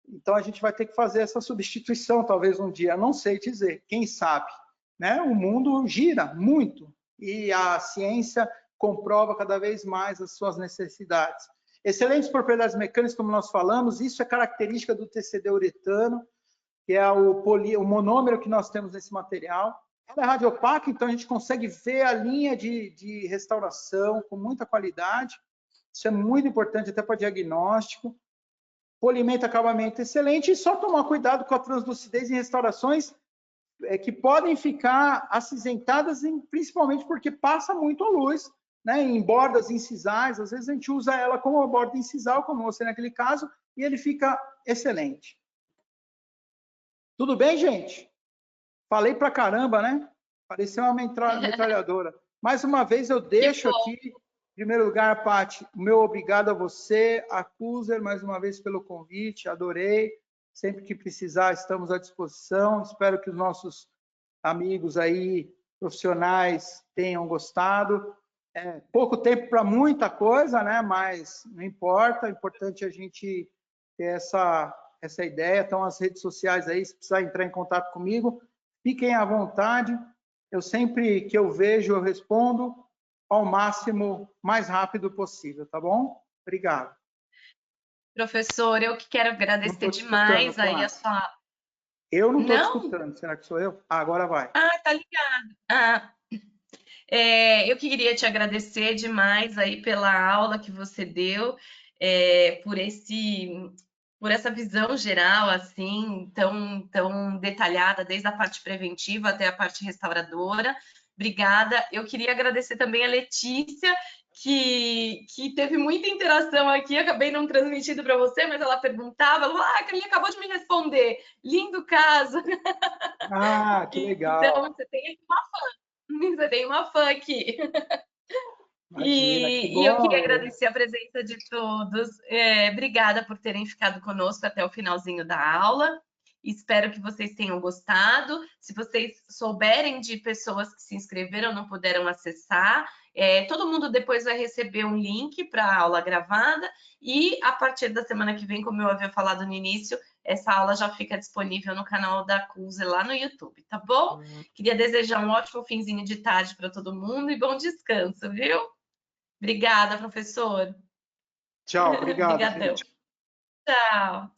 Então, a gente vai ter que fazer essa substituição, talvez um dia, não sei dizer, quem sabe. Né? O mundo gira muito e a ciência comprova cada vez mais as suas necessidades. Excelentes propriedades mecânicas, como nós falamos, isso é característica do TCD uretano, que é o monômero que nós temos nesse material. Ela é radiopaca, então a gente consegue ver a linha de restauração com muita qualidade. Isso é muito importante até para diagnóstico. Polimento, acabamento excelente, e só tomar cuidado com a translucidez em restaurações que podem ficar acinzentadas, principalmente porque passa muito a luz, né, em bordas incisais. Às vezes a gente usa ela como uma borda incisal, como você naquele caso, e ele fica excelente. Tudo bem, gente? Falei pra caramba, né? Parecia uma metralhadora. Mais uma vez eu deixo aqui, em primeiro lugar, Paty, o meu obrigado a você, a Kuser, mais uma vez pelo convite, adorei. Sempre que precisar, estamos à disposição. Espero que os nossos amigos aí, profissionais, tenham gostado. pouco tempo para muita coisa, né? Mas não importa, é importante a gente ter essa ideia. Então, as redes sociais aí, se precisar entrar em contato comigo, fiquem à vontade. Eu sempre que eu vejo, eu respondo ao máximo, mais rápido possível, tá bom? Obrigado. Professor, eu que quero Não agradecer estou te escutando, demais aí a Flávia. sua... Eu não estou te Não? escutando. Será que sou eu? Ah, agora vai. Ah, tá ligado. Eu queria te agradecer demais aí pela aula que você deu, por por essa visão geral, assim, tão detalhada, desde a parte preventiva até a parte restauradora. Obrigada. Eu queria agradecer também a Letícia, que teve muita interação aqui, acabei não transmitindo para você, mas ela perguntava, ela falou, a Carlinha acabou de me responder, lindo caso. Ah, que Então, legal. você tem uma fã aqui. Imagina, que E eu queria bom. agradecer a presença de todos. Obrigada por terem ficado conosco até o finalzinho da aula. Espero que vocês tenham gostado. Se vocês souberem de pessoas que se inscreveram e não puderam acessar, todo mundo depois vai receber um link para a aula gravada. E a partir da semana que vem, como eu havia falado no início, essa aula já fica disponível no canal da CUSE lá no YouTube, tá bom? Queria desejar um ótimo finzinho de tarde para todo mundo e bom descanso, viu? Obrigada, professor. Tchau, obrigado, Obrigadão. gente. Tchau.